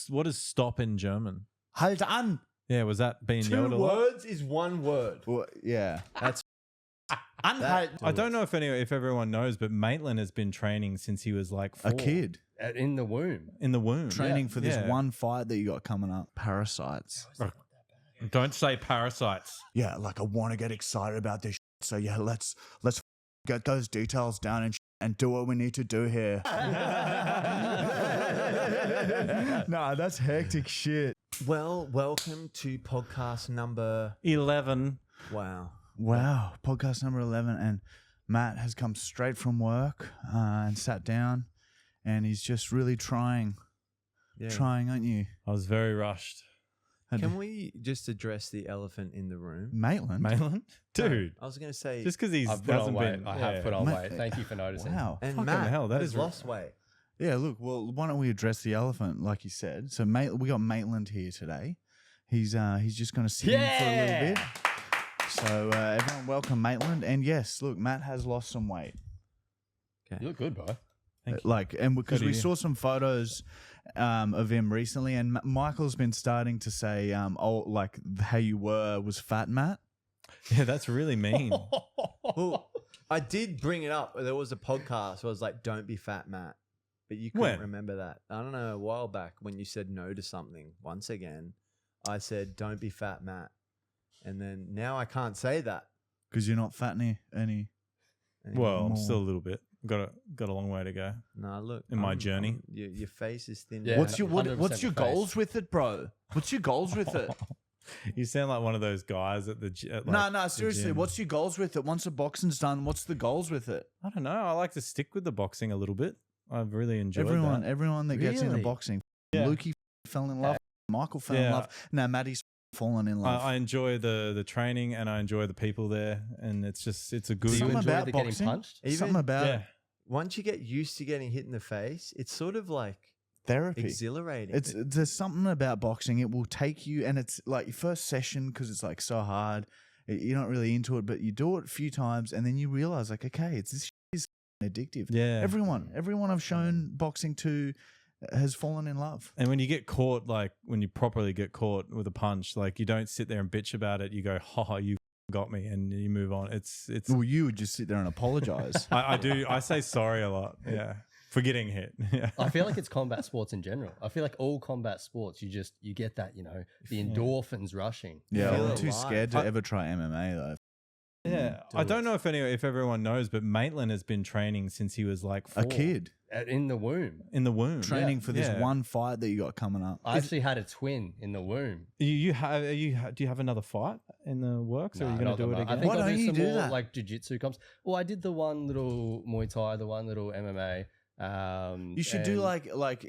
What is stop in German? Halt an. Yeah, was that being yelled Two a lot? words is one word. Well, yeah. That's Anhalt. I don't know if everyone knows, but Maitland has been training since he was like 4. A kid. In the womb. In the womb. Training for this Yeah. one fight that you got coming up. Parasites. Don't say parasites. Yeah, like I want to get excited about this. So yeah, let's get those details down and do what we need to do here. Nah, that's hectic shit. well. Welcome to podcast number. 11. Wow. Wow, podcast number 11, and Matt has come straight from work and sat down, and he's just really trying, aren't you? I was very rushed. Can we just address the elephant in the room? Maitland? Maitland? Dude. I was going to say, Just because he's I've put on hasn't weight. been. I have put on Mate, weight. Thank you for noticing. Wow. and fucking Matt hell, that has is lost weight. Yeah, look, well, why don't we address the elephant, like you said? So we got Maitland here today. He's just going to sit in for a little bit. So everyone welcome Maitland. And yes, look, Matt has lost some weight. You look good, bro. And because Good we idea. saw some photos of him recently, and Michael's been starting to say, like how you were was fat, Matt. Yeah, that's really mean. Well, I did bring it up. There was a podcast where I was like, don't be fat, Matt. But you couldn't When? remember that. I don't know, a while back when you said no to something. Once again, I said, don't be fat, Matt. And then now I can't say that. Because you're not fat any. Well, I'm more. still a little bit. Got a long way to go. No, look. In my journey. Your face is thin. Yeah. What's your 100% what's your the face. goals with it, bro? What's your goals with it? You sound like one of those guys at the gym. No, seriously. What's your goals with it? Once the boxing's done, what's the goals with it? I don't know. I like to stick with the boxing a little bit. I've really enjoyed that. Everyone that gets into Really? boxing. Yeah. Lukey fell in love. Michael fell in Yeah. love. Now Maddie's fallen in love. I enjoy the training and I enjoy the people there, and it's a good. Do you Something enjoy about the getting boxing? punched? Something about Yeah, Once you get used to getting hit in the face, it's sort of like therapy. exhilarating. There's something about boxing. It will take you, and it's like your first session because it's like so hard. You're not really into it, but you do it a few times, and then you realize like, okay, this is addictive. yeah. Everyone I've shown boxing to has fallen in love. And when you get caught, like when you properly get caught with a punch, like you don't sit there and bitch about it. You go, "Ha, you got me," and you move on. It's. Well, you would just sit there and apologize. I do. I say sorry a lot. Yeah, for getting hit. Yeah. I feel like it's combat sports in general. I feel like all combat sports, you get that, the endorphins rushing. Yeah, Feel I'm too alive. scared to ever try MMA though. Yeah, I don't know if everyone knows, but Maitland has been training since he was like 4. A kid In the womb. In the womb. training for this Yeah. one fight that you got coming up. I actually had a twin in the womb. Do you have another fight in the works, or are you going not to do the it mo- I again? think Why I'll don't do you some do more that? like jiu-jitsu comps. Well, I did the one little Muay Thai, the one little MMA. You should do and like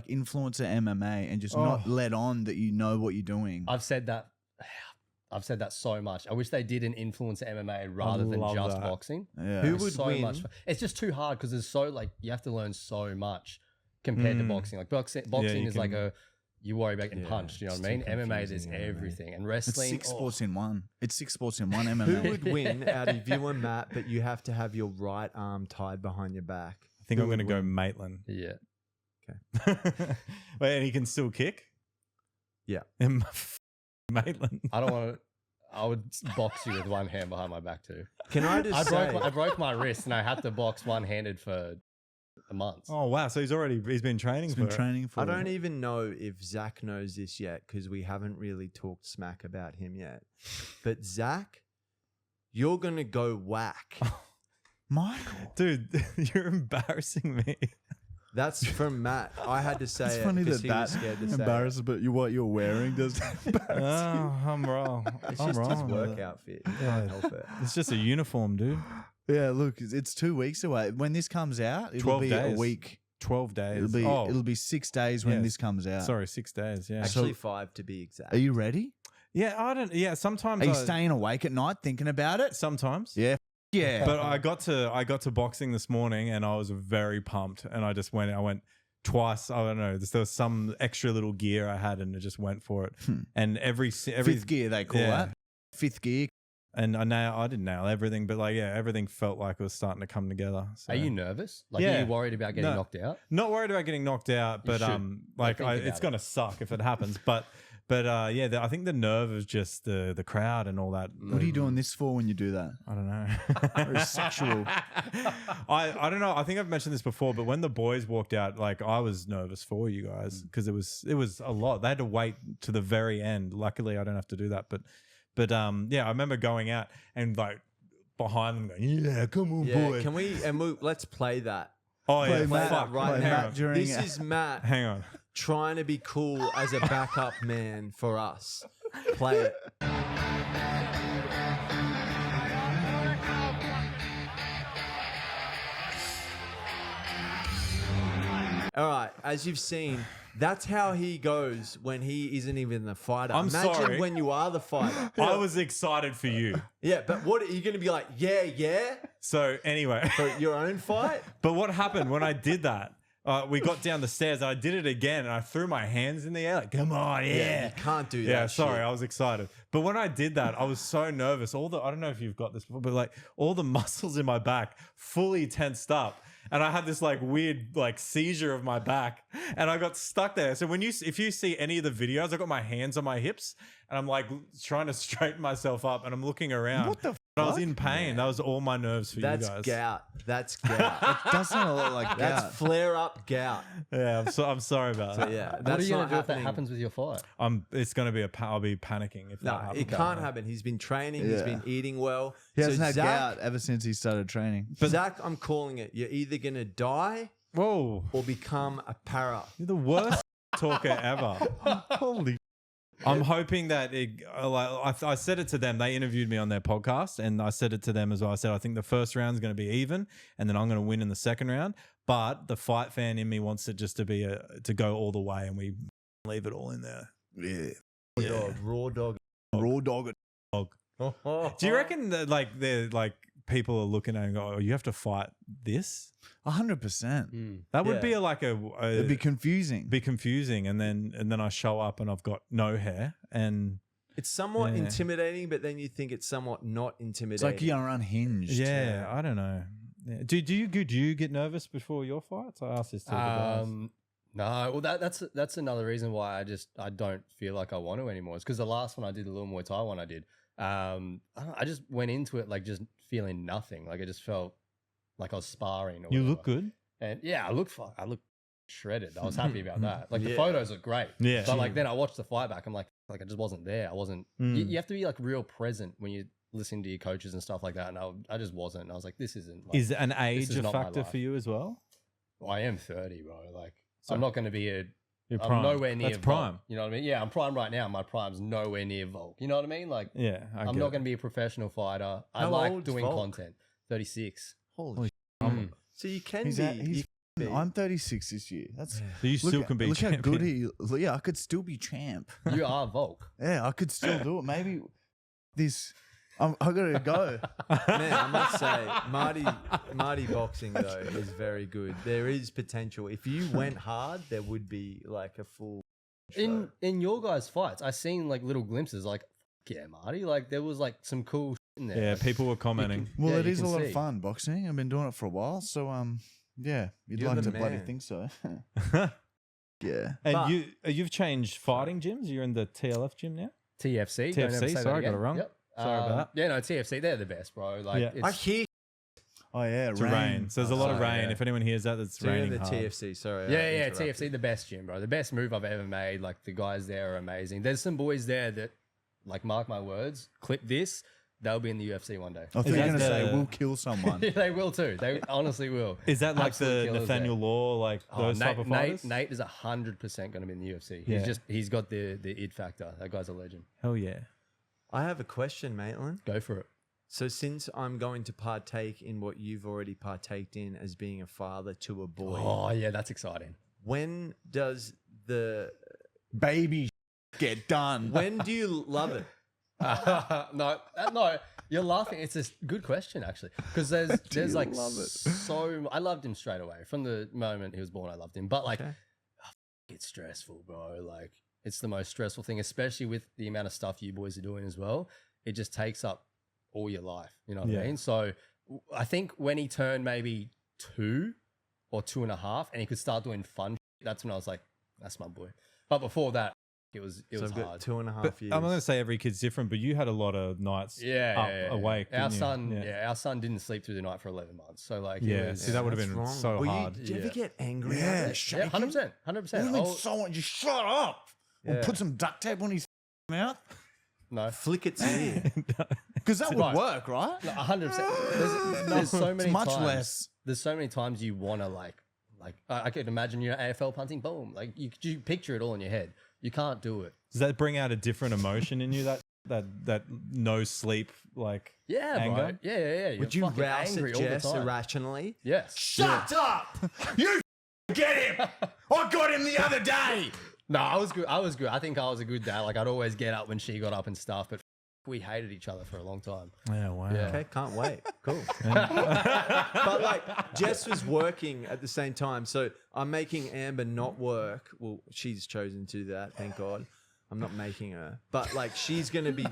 influencer MMA and just Oh. not let on that you know what you're doing. I've said that so much. I wish they did an influencer MMA rather than love just that. boxing. Yeah. Who It's would so win? much fun. It's just too hard because there's you have to learn so much compared to boxing. Like boxing you is like can- you worry about getting punched. You know it's what I mean? too MMA, there's confusing, MMA. everything, and It's wrestling. 6 oh. sports in one. It's 6 sports in one Who MMA. would win out of you and Matt, but you have to have your right arm tied behind your back? I think Who I'm going to would go win? Maitland. Yeah. Wait, and he can still kick? Yeah. Maitland. I don't want to. I would box you with one hand behind my back too. Can I just say? I broke my wrist and I had to box one-handed for a month. Oh, wow. So he's been training He's for been it. training for I don't even know if Zach knows this yet because we haven't really talked smack about him yet. But Zach, you're gonna go whack. Michael. Dude, you're embarrassing me. That's from Matt. I had to say It's it funny 'cause that he was scared to say it. embarrasses, but what you're wearing does embarrass Oh, I'm wrong. It's I'm just his wrong. work outfit. You can't help it. It's just a uniform, dude. you. Yeah, look, it's 2 weeks away. When this comes out, it'll 12 be days. a week. 12 days. It'll be 6 days when Yes. this comes out. Sorry, 6 days. Yeah. Actually, 5 to be exact. Are you ready? Yeah, sometimes Are you staying awake at night thinking about it? Sometimes. Yeah. Yeah. But I got to boxing this morning and I was very pumped, and I went twice. I don't know. There was some extra little gear I had and I just went for it. And every fifth gear, they call Yeah. that. Fifth gear. and I didn't nail everything, but like everything felt like it was starting to come together. So. Are you nervous? Like, Yeah. are you worried about getting No. knocked out? Not worried about getting knocked out, but should. like Think about it's it. gonna suck if it happens. But I think the nerve is just the crowd and all that. What are you doing this for when you do that? I don't know. Very sexual. I don't know. I think I've mentioned this before, but when the boys walked out, like I was nervous for you guys because it was a lot. They had to wait to the very end. Luckily, I don't have to do that. But I remember going out and like behind them going, yeah, come on, Yeah, boy. can we let's play that. Oh yeah, Play Matt, fuck. right play now. Matt during This is Matt Hang on. trying to be cool as a backup man for us. Play it. All right, as you've seen, that's how he goes when he isn't even the fighter. I'm Imagine sorry. when you are the fighter. I was excited for you. Yeah, but what are you going to be like? Yeah, So anyway, for your own fight? but what happened when I did that? We got down the stairs and I did it again and I threw my hands in the air like, come on, yeah. You can't do that. Yeah, sorry, shit. I was excited. But when I did that, I was so nervous. I don't know if you've got this before, but like all the muscles in my back fully tensed up. And I had this like weird like seizure of my back and I got stuck there. So if you see any of the videos, I got my hands on my hips and I'm like trying to straighten myself up and I'm looking around. What the I was in pain. That was all my nerves for That's you guys. gout. That's gout. Does sound a lot like That's gout. flare up gout. Yeah, I'm sorry about So that. yeah, What are that's you not going to do if that happening. happens with your fight? It's gonna be I'll be panicking if No, that happens. it can't happen. He's been training. He's Yeah. been eating well. He hasn't so had Zach, gout ever since he started training. Zach, I'm calling it. You're either gonna die Whoa, or become a para. you're the worst talker ever. Holy. I'm hoping that I said it to them. They interviewed me on their podcast, and I said it to them as well. I said I think the first round is going to be even, and then I'm going to win in the second round. But the fight fan in me wants it just to be to go all the way, and we leave it all in there. Yeah. Raw dog. Raw dog. Do you reckon that they're like people are looking at it and go, "Oh, you have to fight this"? 100%. That would Yeah. be It'd be confusing. be confusing, and then I show up and I've got no hair, and It's somewhat Yeah. intimidating, but then you think it's somewut not It's intimidating. like you're unhinged. yeah, I don't know. Yeah. Do you get nervous before your fights? I asked this to the guys. No, well that's another reason why I don't feel like I want to anymore. It's because the last one I did, the little Muay Thai one I did, I just went into it like just feeling nothing. Like I just felt like I was sparring. Or You whatever. look good. And yeah, I look shredded. I was happy about that. Like the Yeah. photos look great. Yeah. But like then I watched the fight back. I'm like I just wasn't there. I wasn't. You have to be like real present when you're listening to your coaches and stuff like that. And I just wasn't. And I was like, this isn't. Like, Is an age is a not my factor life. for you as well? I am 30, bro. Like So- I'm not going to be You're I'm prime. nowhere near That's Volk. prime. You know what I mean? Yeah, I'm prime right now. My prime's nowhere near Volk. You know what I mean? Like Yeah, I'm not going to be a professional fighter. I How like old's doing Volk? content. 36. Holy. Mm. So you can He's be. at, he's you- I'm 36 this year. That's So you still can be. Look how good champion. he. Yeah, I could still be champ. You are Volk. Yeah, I could still do it. Maybe this. I gotta go. Man, I must say, Marty boxing though is very good. There is potential. If you went hard, there would be like a full. show. In your guys' fights, I seen like little glimpses. Like, yeah, Marty. Like there was like some cool shit in there. Yeah, Like, people were commenting. Well, Yeah, it you is a can lot see. of fun boxing. I've been doing it for a while, so yeah, you'd You're like the to bloody man. think so. And Yeah. But- you've changed fighting gyms. You're in the TLF gym now. TFC. TFC, Don't ever say that sorry, I got again. it wrong. Yep. Sorry about that. Yeah, no, TFC. They're the best, bro. Like, Yeah. I it's, hear. Oh yeah, It's rain. So there's a lot of sorry, rain. yeah. If anyone hears that, it's So you're raining the hard. TFC. Sorry. I yeah, interrupted. TFC, the best gym, bro. The best move I've ever made. Like the guys there are amazing. There's some boys there that, like, mark my words, clip this, they'll be in the UFC one day. I thought you were that gonna say the- we'll kill someone. They will too. They honestly will. Is that like Absolute the killers Nathaniel there. Law, like those type of fighters? Nate is 100% going to be in the UFC. Yeah. He's got the id factor. That guy's a legend. Hell yeah. I have a question, Maitland. Go for it. So since I'm going to partake in what you've already partaked in as being a father to a boy, Oh yeah, that's exciting. when does the Baby, get done. when do you love it? No, you're laughing. It's a good question actually, because there's like love it? so. I loved him straight away from the moment he was born. I loved him, but like Okay. it's stressful, bro. Like it's the most stressful thing, especially with the amount of stuff you boys are doing as well. It just takes up all your life. You know what Yeah. I mean? So I think when he turned maybe 2 or 2.5 and he could start doing fun, that's when I was like, that's my boy. But before that, it was I've got hard. 2.5 But years. I'm not gonna say every kid's different, but you had a lot of nights awake. Our didn't you? son, our son didn't sleep through the night for 11 months. So like, Yeah, it was, see, that would have That's been wrong. so Were hard. Did you ever Yeah. get angry? Yeah, at it? shaking. yeah, 100%, 100%. What do you mean Oh, someone just shut up? Or Yeah. put some duct tape on his mouth? no, Flick its ear. Because that would Right. work, right? 100%. There's so many It's much times. less. There's so many times you want to like I could imagine you're AFL punting, boom, like you picture it all in your head. You can't do it. Does that bring out a different emotion in you? That no sleep like Yeah, anger? bro. Yeah. You're Would you fucking rouse angry at all the Jess time. irrationally? Yes. Shut up! You get him! I got him the other day! No, I was good. I think I was a good dad. Like I'd always get up when she got up and stuff, but we hated each other for a long time. Yeah, wow. Yeah. Okay, can't wait. Cool. But like Jess was working at the same time, so I'm making Amber not work. Well, she's chosen to do that, thank God. I'm not making her, but like she's gonna be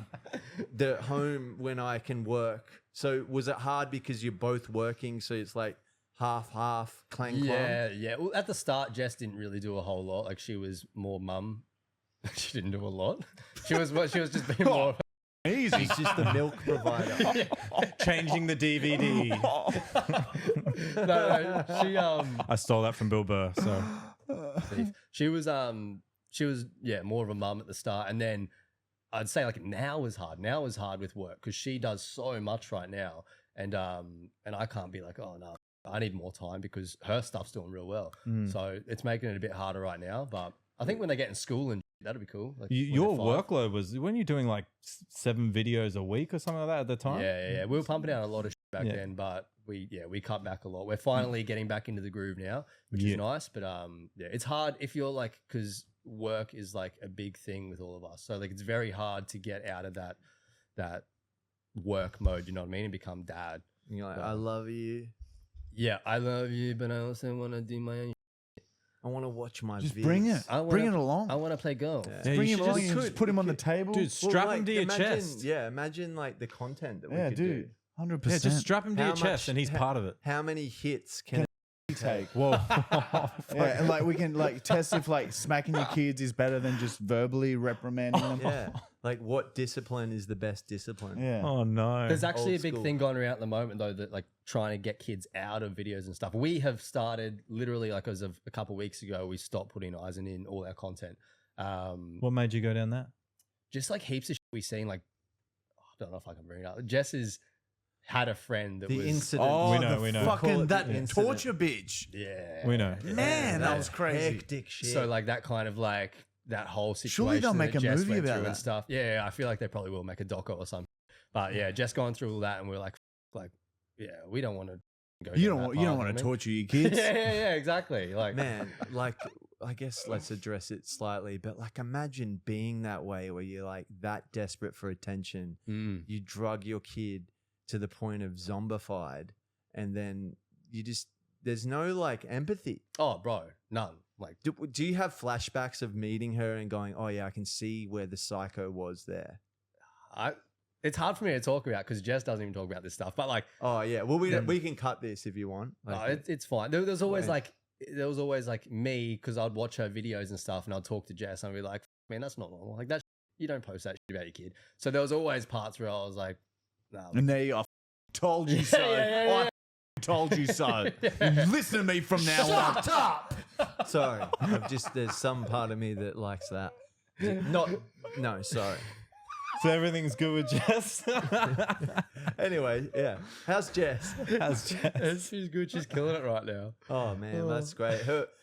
the home when I can work. So was it hard because you're both working? So it's like half, clang. Yeah. Well, at the start, Jess didn't really do a whole lot. Like she was more mum. She didn't do a lot. She was just being more. Easy. He's just the milk provider. Changing the DVD. No, she I stole that from Bill Burr. So she was more of a mum at the start, and then I'd say like now is hard. Now is hard with work because she does so much right now, and I can't be like, oh no, I need more time because her stuff's doing real well. So it's making it a bit harder right now. But I think when they get in school and that'll be cool. Like when your they're 5. workload was when you're doing like 7 videos a week or something like that at the time. Yeah. We were pumping out a lot of shit back Yeah. then, but we cut back a lot. We're finally getting back into the groove now, which is nice. But it's hard if you're like, because work is like a big thing with all of us. So like it's very hard to get out of that work mode. You know what I mean? And become dad. You're like, I love you. Yeah, I love you, but I also want to do my own. I want to watch my Just vids. bring it. I wanna- Bring it along. I want to play golf. Yeah. Yeah, Bring you him should along just- and just put him on the table. Dude, strap him to your imagine, chest. Yeah, imagine like the content that we Yeah, could dude. do. 100%. Yeah, just strap him to How your chest much- and he's ha- part of it. How many hits can it take? Whoa. Yeah, and like we can like test if like smacking your kids is better than just verbally reprimanding them. Yeah. Like what discipline is the best discipline? Yeah. Oh no. There's actually Old a big school. thing going around at the moment though that like trying to get kids out of videos and stuff. We have started literally like as of a couple of weeks ago, we stopped putting eyes in all our content. What made you go down that? Just like heaps of shit we've seen. Like I don't know if I can bring it up. Jess has had a friend that The was incident. Oh, We know, the we know. Call fucking it that the incident. torture bitch. yeah. We know. Man, that was crazy. Hectic shit. So like that kind of like that whole situation. Surely they'll make that a Jess movie went about through that. and stuff. Yeah, I feel like they probably will make a doco or something. But yeah, Jess going through all that, and we're like, yeah, we don't want to go. You down don't that want you path, don't want know to what torture your I mean? kids. Yeah, exactly. Like man, like I guess let's address it slightly, but like imagine being that way where you're like that desperate for attention. You drug your kid to the point of zombified, and then you just there's no like empathy. oh, bro, none. Like Do you have flashbacks of meeting her and going, oh yeah, I can see where the psycho was there? it's hard for me to talk about because Jess doesn't even talk about this stuff. But like, Oh yeah, well we can cut this if you want. Like, it's fine. There's always Right. like me because I'd watch her videos and stuff, and I'd talk to Jess and I'd be like, man, that's not normal. Like that, you don't post that shit about your kid. So there was always parts where I was like, nah. And there you go. Told you so. yeah. I told you so. Listen to me from now on. Shut up! Sorry, there's some part of me that likes that. No, sorry. So everything's good with Jess. Anyway, yeah. How's Jess? How's Jess? She's good. She's killing it right now. Oh man, that's great.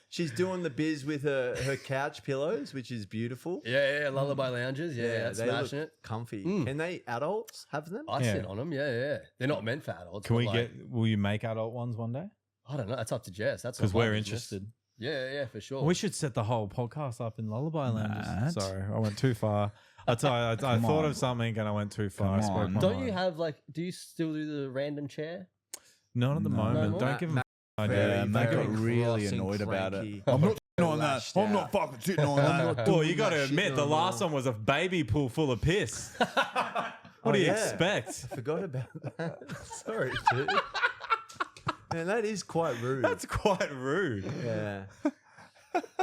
She's doing the biz with her couch pillows, which is beautiful. Yeah, lullaby lounges. Yeah, they smashing look it. comfy. Mm. Can they adults have them? I Yeah. sit on them. Yeah. They're not meant for adults. Can but we like, will you make adult ones one day? I don't know. That's up to Jess. That's Because not my we're business. interested. Yeah, for sure. We should set the whole podcast up in lullaby lounges. Matt. Sorry, I went too far. I tell you, I Come thought on. of something and I went too far. Come I spoke on. my Don't mind. you have like? Do you still do the random chair? Not at the No. moment. No Don't more? give him. Yeah, Matt very got really cross and annoyed about it. cranky. I'm not sitting on that. Lashed I'm not out. fucking sitting on that. Well, you got to that shit admit, no the last more. one was a baby pool full of piss. What do you yeah. expect? I forgot about that. Sorry, dude. Man, that is quite rude. That's quite rude. Yeah.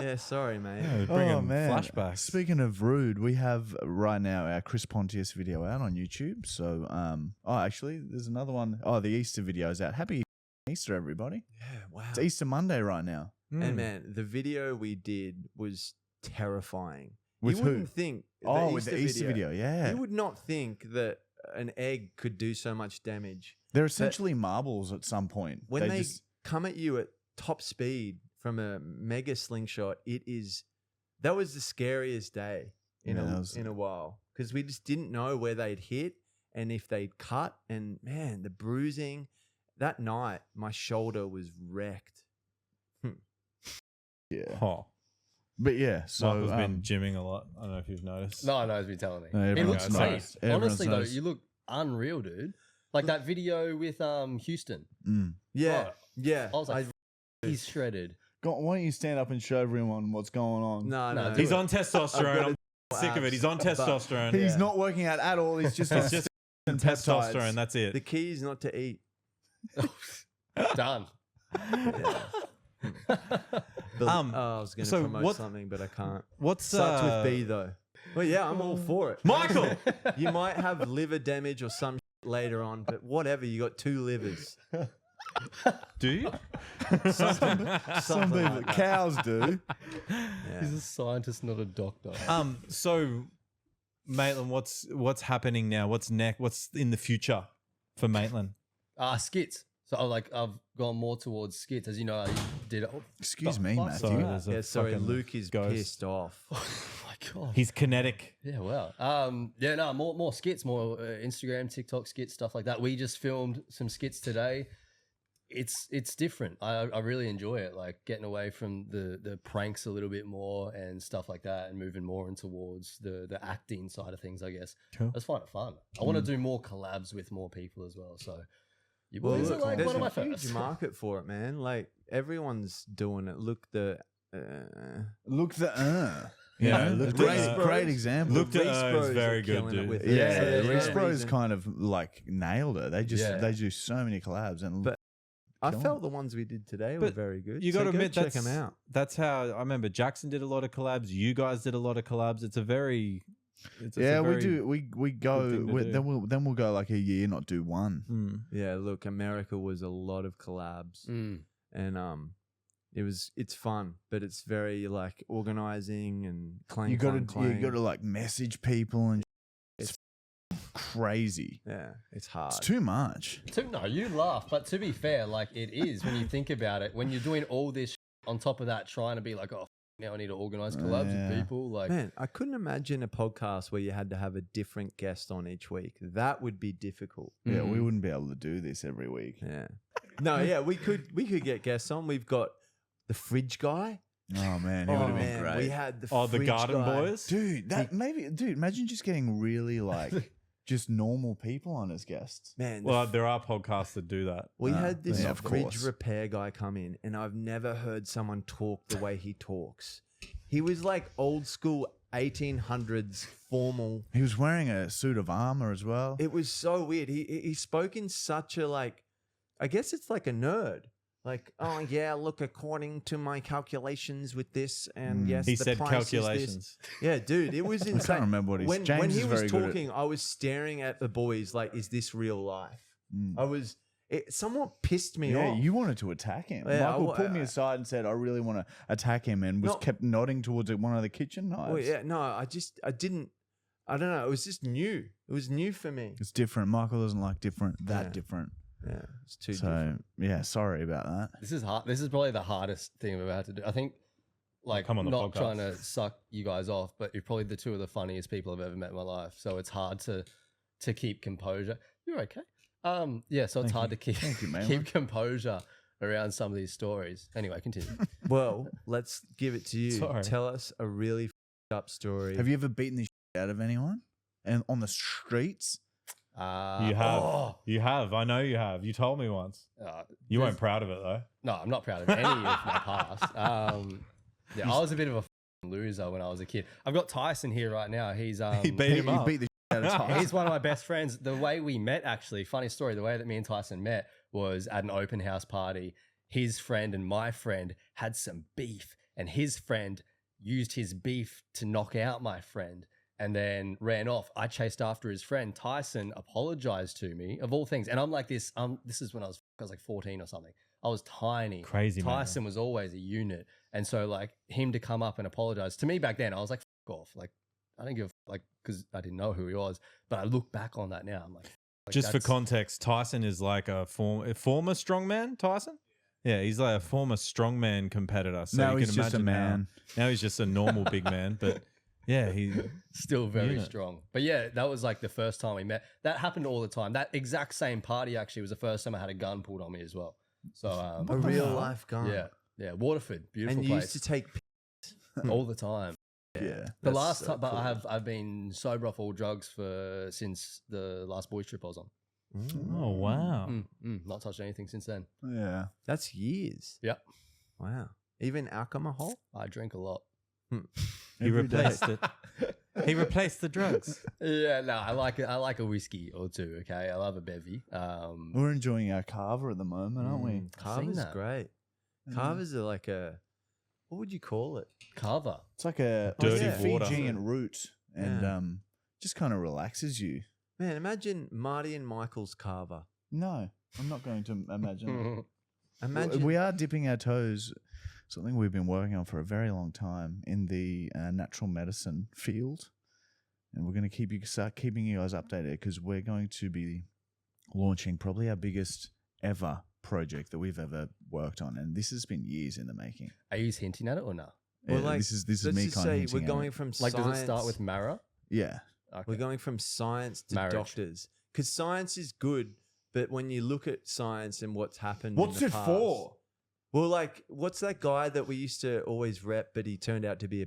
Yeah, sorry, mate. Yeah, bringing man. flashbacks. Speaking of rude, we have right now our Chris Pontius video out on YouTube. So, actually, there's another one. Oh, the Easter video is out. Happy Easter, everybody. Yeah, wow. It's Easter Monday right now. And man, the video we did was terrifying. With you who? wouldn't think With the Easter video, yeah. You would not think that an egg could do so much damage. They're essentially marbles at some point. When they come at you at top speed from a mega slingshot, that was the scariest day in a while, because we just didn't know where they'd hit and if they'd cut. And man, the bruising that night, my shoulder was wrecked. Yeah. Oh. But yeah, so Michael's been gymming a lot. I don't know if you've noticed. No, he's been telling me. No, He everyone's looks noticed. great. Everyone's Honestly, though, noticed. you look unreal, dude. Like that video with Houston. Yeah, Oh, yeah. I was like, he's shredded. why don't you stand up and show everyone what's going on? No, He's on testosterone. I'm sick of it. abs, He's on but- testosterone. He's not working out at all. He's just on It's just and testosterone. That's it. The key is not to eat. Done. I was going to so promote what- something, but I can't. What's Starts with B though. Well, yeah, I'm all for it. Michael? You might have liver damage or some later on, but whatever. You got 2 livers. Do you? Some people, like that. cows do. Yeah. He's a scientist, not a doctor. So, Maitland, what's happening now? What's next? What's in the future for Maitland? Skits. So I've gone more towards skits, as you know. I did. Oh, Excuse the me, fuck? Matthew. Sorry, there's a Yeah, sorry, fucking Luke is ghost. pissed off. Oh my god. He's kinetic. Yeah, wow. Yeah, no, more skits, more Instagram, TikTok skits, stuff like that. We just filmed some skits today. It's different. I really enjoy it, like getting away from the pranks a little bit more and stuff like that, and moving more in towards the acting side of things, I guess. Cool. I just find it fun. I want to do more collabs with more people as well. So you Well, boys are look, like there's one of my a huge first. market for it, man. Like everyone's doing it. Look, Look the Yeah, look, the great, Reese great example. Look to Reese is Bros very are good, killing it dude. with yeah, it. the For Reese that Bros reason. kind of like nailed it. They just Yeah. they do so many collabs and But I Kill 'em. felt the ones we did today were But very good. You got to So go admit, check them out. That's how I remember Jackson did a lot of collabs. You guys did a lot of collabs. It's a very, it's a yeah, we very- do. We go. thing to do. Then we'll go like a year, not do one. Mm. Yeah, look, America was a lot of collabs, Mm. and it's fun, but it's very like organizing and clang. You got clang, to clang. like message people and It's- it's crazy. Yeah, it's hard. It's too much. No, you laugh, but to be fair, like it is when you think about it. When you're doing all this on top of that, trying to be like, oh, now I need to organize collabs Yeah. with people. Like, Man, I couldn't imagine a podcast where you had to have a different guest on each week. That would be difficult. Yeah, we Mm. wouldn't be able to do this every week. Yeah. No, yeah, we could get guests on. We've got the fridge guy. Oh man, it would have been man, great. we had the Oh, the fridge Garden guy. Boys. Dude, imagine just getting really like just normal people on as guests. Man, Well, there are podcasts that do that. we had this yeah, of fridge course. repair guy come in, and I've never heard someone talk the way he talks. He was like old school 1800s formal. He was wearing a suit of armor as well. It was so weird. He spoke in such a like, I guess it's like a nerd. Like, oh yeah, look, according to my calculations with this, and yes, He the said price is this. calculations. Yeah, dude, it was insane. can't remember what he's- when James he is was very good at- talking. I was staring at the boys like, is this real life? Mm. It somewhat pissed me Yeah, off. you wanted to attack him. Yeah, Michael pulled me aside and said, "I really want to attack him," and was No. kept nodding towards one of the kitchen knives. Well, yeah, no, I don't know. It was just new. It was new for me. It's different. Michael doesn't like different. Yeah. Different. Yeah, it's too So different. yeah, sorry about that. this is hard. This is probably the hardest thing I've ever had to do. I think, like, Come on the not podcast. trying to suck you guys off, but you're probably the two of the funniest people I've ever met in my life. So it's hard to keep composure. You're okay. Yeah. So it's Thank hard you. to keep Thank you, Maitland. keep composure around some of these stories. Anyway, continue. Well, let's give it to you. Sorry. Tell us a really up story. Have you ever beaten the shit out of anyone and on the streets? You have. oh, You have. I know you have. You told me once. You there's- weren't proud of it though. No, I'm not proud of any of my past. Yeah, I was a bit of a loser when I was a kid. I've got Tyson here right now. He's He beat him You up. beat the out of Tyson. He's one of my best friends. The way we met, actually, funny story, the way that me and Tyson met was at an open house party. His friend and my friend had some beef, and his friend used his beef to knock out my friend and then ran off. I chased after his friend. Tyson apologized to me, of all things. And I'm like this, this is when I was like 14 or something. I was tiny. Crazy, man. Tyson was always a unit. And so like him to come up and apologize to me back then, I was like, fuck off. Like, I didn't give like, because I didn't know who he was. But I look back on that now, I'm like Just for that's- context, Tyson is like a former strongman. Tyson, yeah, he's like a former strongman competitor. So Now you he's can just a imagine man. Now he's just a normal big man. But yeah, he still very Yeah. strong. But yeah, that was like the first time we met. That happened all the time. That exact same party actually was the first time I had a gun pulled on me as well. So A real life gun. yeah, Waterford, beautiful And you place. used to take. all the time. Yeah. The That's last so time, but cool. I've been sober off all drugs since the last boys trip I was on. oh wow, Not touched anything since then. Yeah. That's years. Yep, Wow. Even alcohol? I drink a lot. he Every day. replaced it. He replaced the drugs. Yeah, no, I like it. I like a whiskey or two. Okay, I love a bevy. We're enjoying our Kava at the moment, aren't we? Kava's that. great. Kava's are like a, what would you call it? Kava. It's like a Dirty like water. Fijian root, and Yeah. just kind of relaxes you. Man, imagine Marty and Michael's Kava. No, I'm not going to imagine. Imagine. We are dipping our toes, something we've been working on for a very long time in the natural medicine field, and we're going to start keeping you guys updated because we're going to be launching probably our biggest ever project that we've ever worked on, and this has been years in the making. Are you hinting at it or not? Well, Yeah, like, this is let's me just kind say of we're hinting at going it. from Like, science. does it start with Mara? Yeah. Okay. We're going from science to Marriage. doctors because science is good, but when you look at science and what's happened, in What's the it past- for? Well, like, what's that guy that we used to always rep, but he turned out to be a.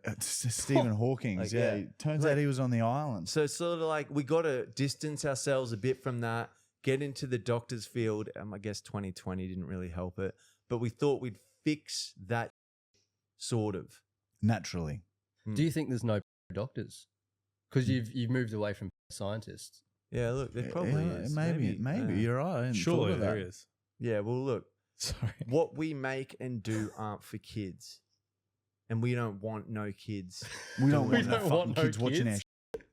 It's Stephen Hawking. Like, yeah. yeah. Turns Like- out he was on the island. So it's sort of like we got to distance ourselves a bit from that, get into the doctor's field. I guess 2020 didn't really help it, but we thought we'd fix that sort of. Naturally. Do you think there's no doctors? Because you've moved away from scientists. Yeah, look, there probably Yeah, is. Maybe. yeah. You're right. I hadn't thought Surely of there that. is. Yeah, well, look, Sorry. what we make and do aren't for kids, and we don't want no kids. We don't We want no don't fucking want no kids watching our kids.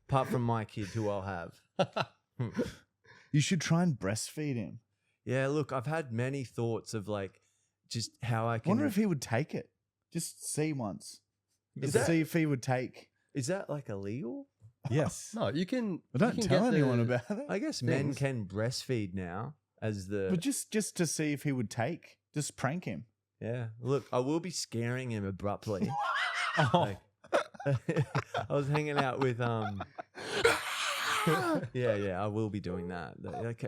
Apart from my kid, who I'll have. You should try and breastfeed him. Yeah, look, I've had many thoughts of like just how I can. Wonder if he would take it. Just see once. Is Just that- see if he would take. is that like illegal? Yes. No, you can. But don't you can tell get anyone the- about it. I guess men Things. can breastfeed now as the. But just to see if he would take. Just prank him. Yeah, look, I will be scaring him abruptly. Oh. Like, I was hanging out with yeah, I will be doing that.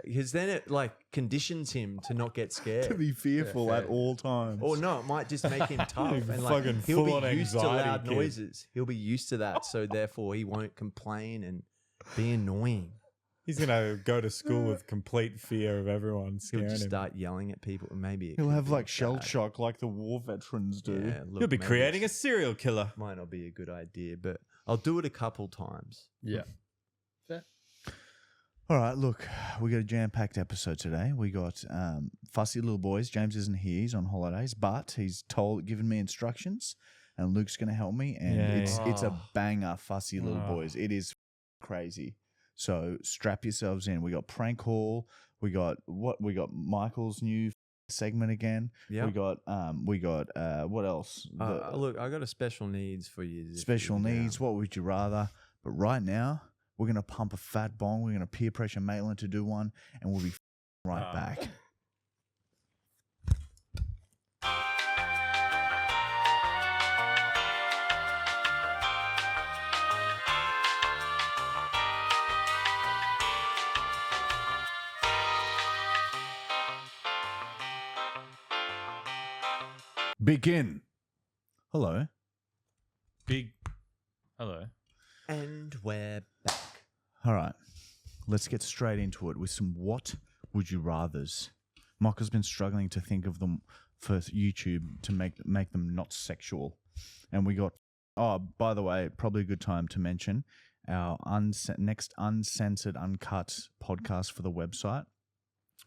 Because then it like conditions him to not get scared. To be fearful fair. at all times. Or no, it might just make him tough Like and fucking like he'll full-on be used to anxiety loud kid. noises. He'll be used to that, so therefore he won't complain and be annoying. He's gonna go to school with complete fear of everyone He'll scaring just him. start yelling at people. Maybe it He'll could have be like shell bad. shock like the war veterans do. Yeah, look, You'll be maybe creating a it's- serial killer. might not be a good idea, but I'll do it a couple times. Yeah. Fair. All right, look, we got a jam-packed episode today. We got Fussy Little Boys. James isn't here; he's on holidays, but he's given me instructions, and Luke's going to help me. And Yay. it's a Oh. banger, Fussy Little Oh. Boys. It is crazy. So strap yourselves in. We got prank call. We got Michael's new segment again. Yeah. We got what else? Look, I got a special needs for you. if Special you're down. needs. What would you rather? But right now, we're going to pump a fat bong. We're going to peer pressure Maitland to do one, and we'll be right Oh. back. Begin. Hello. Big. Hello. And we're back. All right, let's get straight into it with some what would you rathers. Mocha's been struggling to think of them for YouTube to make them not sexual, and we got. Oh, by the way, probably a good time to mention. our next uncensored, uncut podcast for the website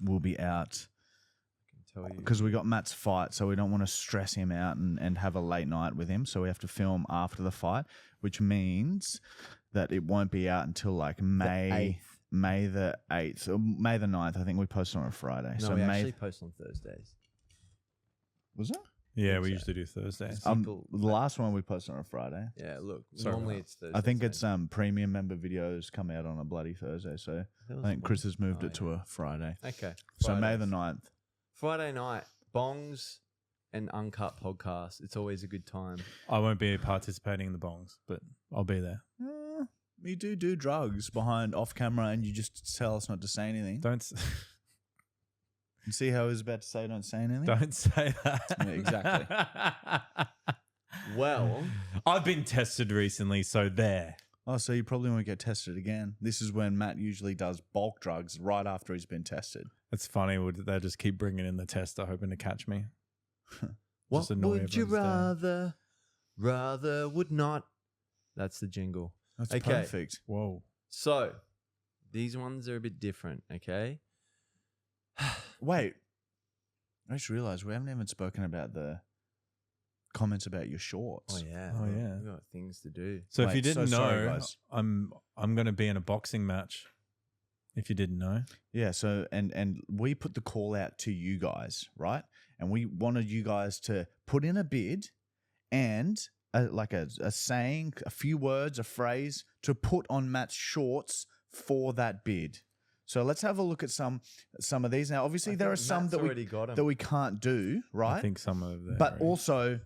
will be out Tell you. because we got Matt's fight, so we don't want to stress him out and have a late night with him. So we have to film after the fight, which means that it won't be out until like May the 8th or May the 9th. I think we post on a Friday. No, so we May actually post on Thursdays. was it? Yeah, think we so. usually do Thursdays. People- The last one we posted on a Friday. Yeah, look, Sorry normally about it's Thursday. I think it's premium member videos come out on a bloody Thursday. So I think Chris has moved it to a Friday. Okay. So May the Fridays. 9th. Friday night, bongs and uncut podcast. It's always a good time. I won't be participating in the bongs, but I'll be there. You do drugs behind off camera and you just tell us not to say anything. Don't You see how he was about to say don't say anything? don't say that. Yeah, exactly. Well, I've been tested recently, so there. Oh, so you probably won't get tested again. This is when Matt usually does bulk drugs right after he's been tested. It's funny. They just keep bringing in the tester, hoping to catch me. what Just annoy would you everyone's day. rather would not? That's the jingle. That's Okay. perfect. Whoa. So, these ones are a bit different, okay? Wait, I just realized we haven't even spoken about the comments about your shorts. yeah. Oh, yeah. We've got things to do. So if Wait, you didn't so know, sorry, guys. I'm going to be in a boxing match. If you didn't know, Yeah, so and we put the call out to you guys, right? And we wanted you guys to put in a bid and a saying, a few words, a phrase to put on Matt's shorts for that bid. So let's have a look at some of these. Now, obviously, there are some that already got 'em. we can't do, right? I think some of them. But also,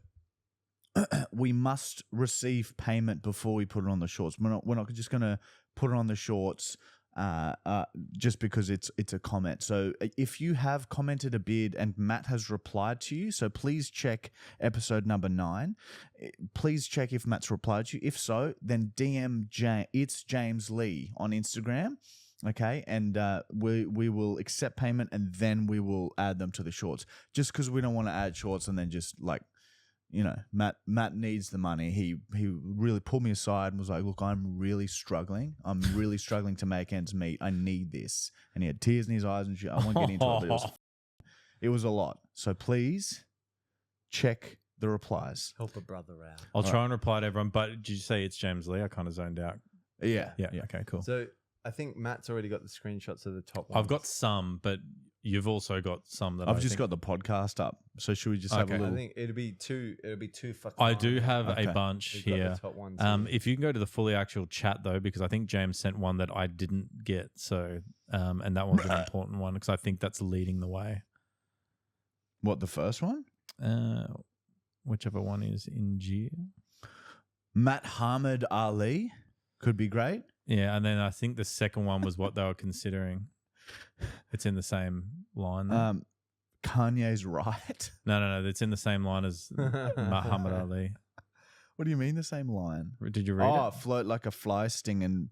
we must receive payment before we put it on the shorts. We're not just going to put it on the shorts just because it's a comment. So if you have commented a bid and Matt has replied to you, so please check episode number 9. Please check if Matt's replied to you. If so, then DM it's James Lee on Instagram. Okay, and we will accept payment and then we will add them to the shorts. Just because we don't want to add shorts and then just like, you know, Matt needs the money. He really pulled me aside and was like, "Look, I'm really struggling. I'm really struggling to make ends meet. I need this." And he had tears in his eyes and shit. I won't get into it, but it was a lot. So please check the replies. Help a brother out. I'll try and reply to everyone. But did you say it's James Lee? I kind of zoned out. Yeah. Yeah. Okay. Cool. So I think Matt's already got the screenshots of the top ones. I've got some, but you've also got some that I've just got the podcast up. So should we just have a Okay. I little? think it'll be two for I do have Okay. a bunch We've got here. the top ones. If you can go to the fully actual chat though, because I think James sent one that I didn't get. So, and that one's an important one because I think that's leading the way. What, the first one? Whichever one is in G. Matt Hamid Ali could be great. Yeah, and then I think the second one was what they were considering. It's in the same line. There. Kanye's right. No. It's in the same line as Muhammad Ali. What do you mean the same line? Did you read it? Float like a fly sting and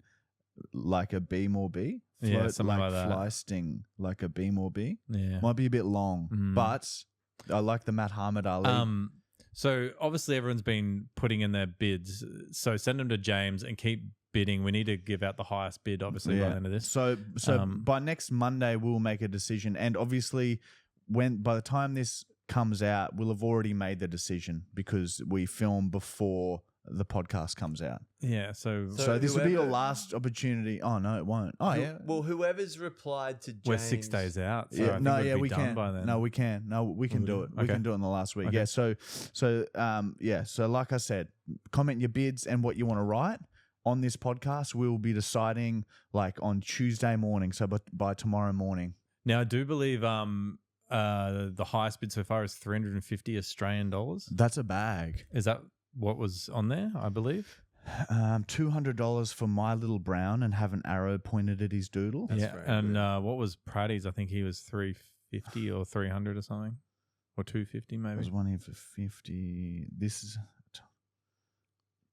like a bee more bee. Float Yeah, something like that. fly sting like a bee more bee. Yeah. Might be a bit long, but I like the Matt Hamid Ali. So obviously everyone's been putting in their bids. So send them to James and keep bidding. We need to give out the highest bid, obviously, by the end of this. So by next Monday we'll make a decision, and obviously by the time this comes out, we'll have already made the decision because we film before the podcast comes out. Yeah. So So this will be your whoever- last opportunity. Oh no, it won't. Oh yeah. Well, whoever's replied to James. we're 6 days out. So I think no, we'd yeah, be we done can. by then. No, we can. No, we can do it. We Okay. can do it in the last week. Okay. Yeah. So like I said, comment your bids and what you want to write on this podcast. We will be deciding like on Tuesday morning. So by tomorrow morning. Now I do believe the highest bid so far is 350 Australian dollars. That's a bag. Is that what was on there? I believe. $200 for My Little Brown and have an arrow pointed at his doodle. That's yeah. very And good. what was Praddy's? I think he was 350 or 300 or something, or 250 maybe. There's one here for 50. This is.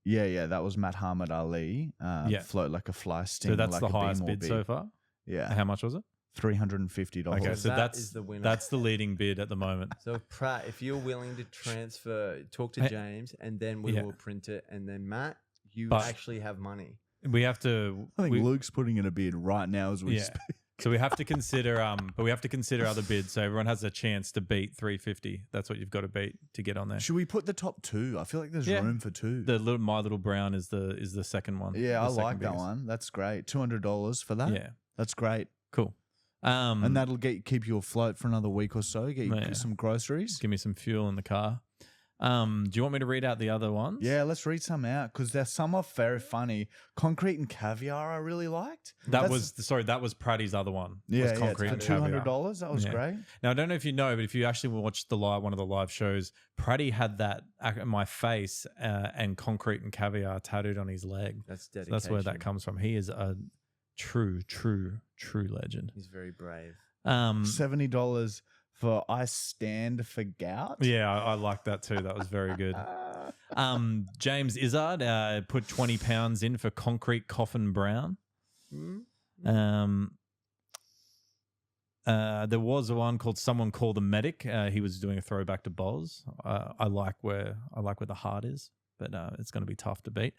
Yeah, that was Matt Hamid Ali. Yeah. Float like a fly sting. So that's like the a highest beam or bid bee. so far. Yeah, How much was it? $350. Okay, so that that's is the winner. That's the leading bid at the moment. So Pratt, if you're willing to transfer, talk to Hey, James, and then we yeah. will print it, and then Matt, you But- actually have money. we have to. I think Luke's putting in a bid right now as we Yeah. speak. So we have to consider, but we have to consider other bids. So everyone has a chance to beat 350. That's what you've got to beat to get on there. Should we put the top 2? I feel like there's Yeah. room for 2. The little My Little Brown is the second one. Yeah, I the second like that biggest. one. That's great. $200 for that. Yeah, That's great. cool. And that'll keep you afloat for another week or so. Get you Yeah. some groceries. Give me some fuel in the car. Do you want me to read out the other ones? Yeah, let's read some out because there's some are very funny. Concrete and Caviar I really liked. That was Praddy's other one. Yeah, was Concrete for and Caviar. $200. That was Yeah. great. Now I don't know if you know, but if you actually watched one of the live shows, Praddy had that my face and Concrete and Caviar tattooed on his leg. That's So dedication. that's where that comes from. He is a true legend. He's very brave. $70 for I Stand for Gout. Yeah, I like that too. That was very good. James Izzard put £20 in for Concrete Coffin Brown. There was one called Someone Called the Medic. He was doing a throwback to Boz. I like where the heart is, but it's going to be tough to beat.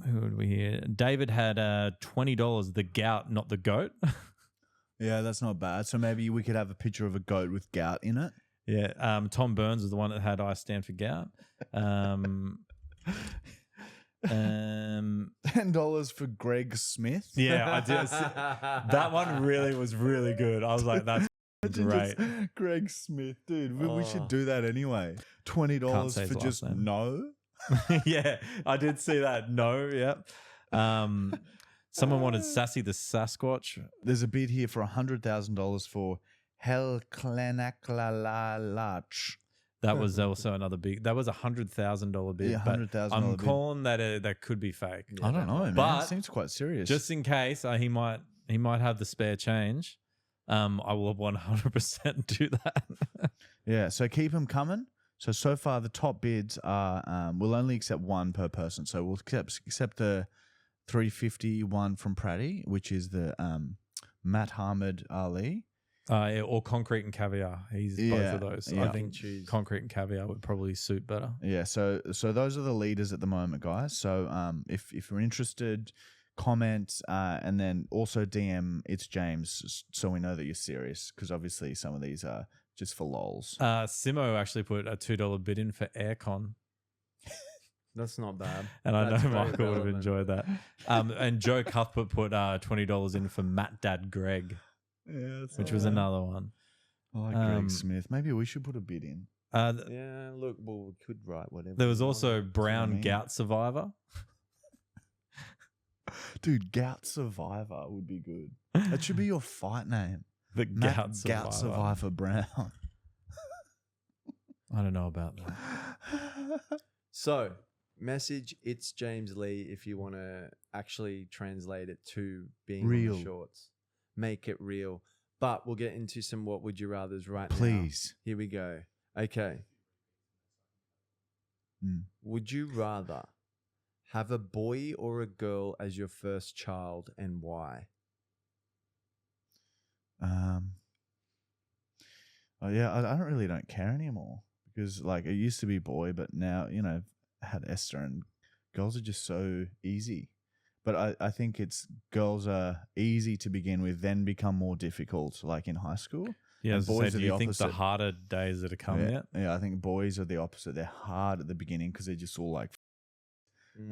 Who would we hear? David had $20. The gout, not the goat. Yeah, that's not bad. So maybe we could have a picture of a goat with gout in it. Yeah. Tom Burns was the one that had I Stand for Gout. $10 for Greg Smith. Yeah, I did. That one was really good. I was like, that's great. Greg Smith, dude. We Oh. should do that anyway. Can't $20 say his for last just name. no. Yeah, I did see that. No, yeah. Someone wanted Sassy the Sasquatch. There's a bid here for $100,000 for Hel Klanaklalalach. That was also another big. That was $100,000 bid. Yeah, but $100,000 I'm bid. calling that could be fake. I don't know, man. But it seems quite serious. Just in case he might have the spare change. I will 100% do that. yeah, so keep them coming. So far the top bids are we'll only accept one per person. So we'll accept the 350 one from Praddy, which is the Matt Hamid Ali. Or Concrete and Caviar. He's both Yeah, of those. yeah. I think Concrete and Caviar would probably suit better. Yeah, so those are the leaders at the moment, guys. So if you're interested, comment and then also DM It's James so we know that you're serious because obviously some of these are just for lols. Simo actually put a $2 bid in for aircon. That's not bad. And I That's know very Michael would have relevant. enjoyed that. And Joe Cuthbert put $20 in for Matt Dad Greg, Yeah, which was another one. I like Greg Smith. Maybe we should put a bid in. Yeah, look, well, we could write whatever. There was we also wanted. Brown I mean. Gout Survivor. Dude, Gout Survivor would be good. That should be your fight name. The Matt Gout Survivor. Gout Survivor Brown. I don't know about that. So, message It's James Lee if you want to actually translate it to being Real. on the shorts. Make it real. But we'll get into some what would you rathers right now. Please. Here we go. Okay. Would you rather have a boy or a girl as your first child and why? Oh yeah, I don't care anymore because like it used to be boy, but now I've had Esther and girls are just so easy. But I think it's girls are easy to begin with, then become more difficult, like in high school. Yeah, And as I boys say, are do the you think the opposite. harder days that are coming Yeah, yet? yeah, I think boys are the opposite. They're hard at the beginning because they're just all like,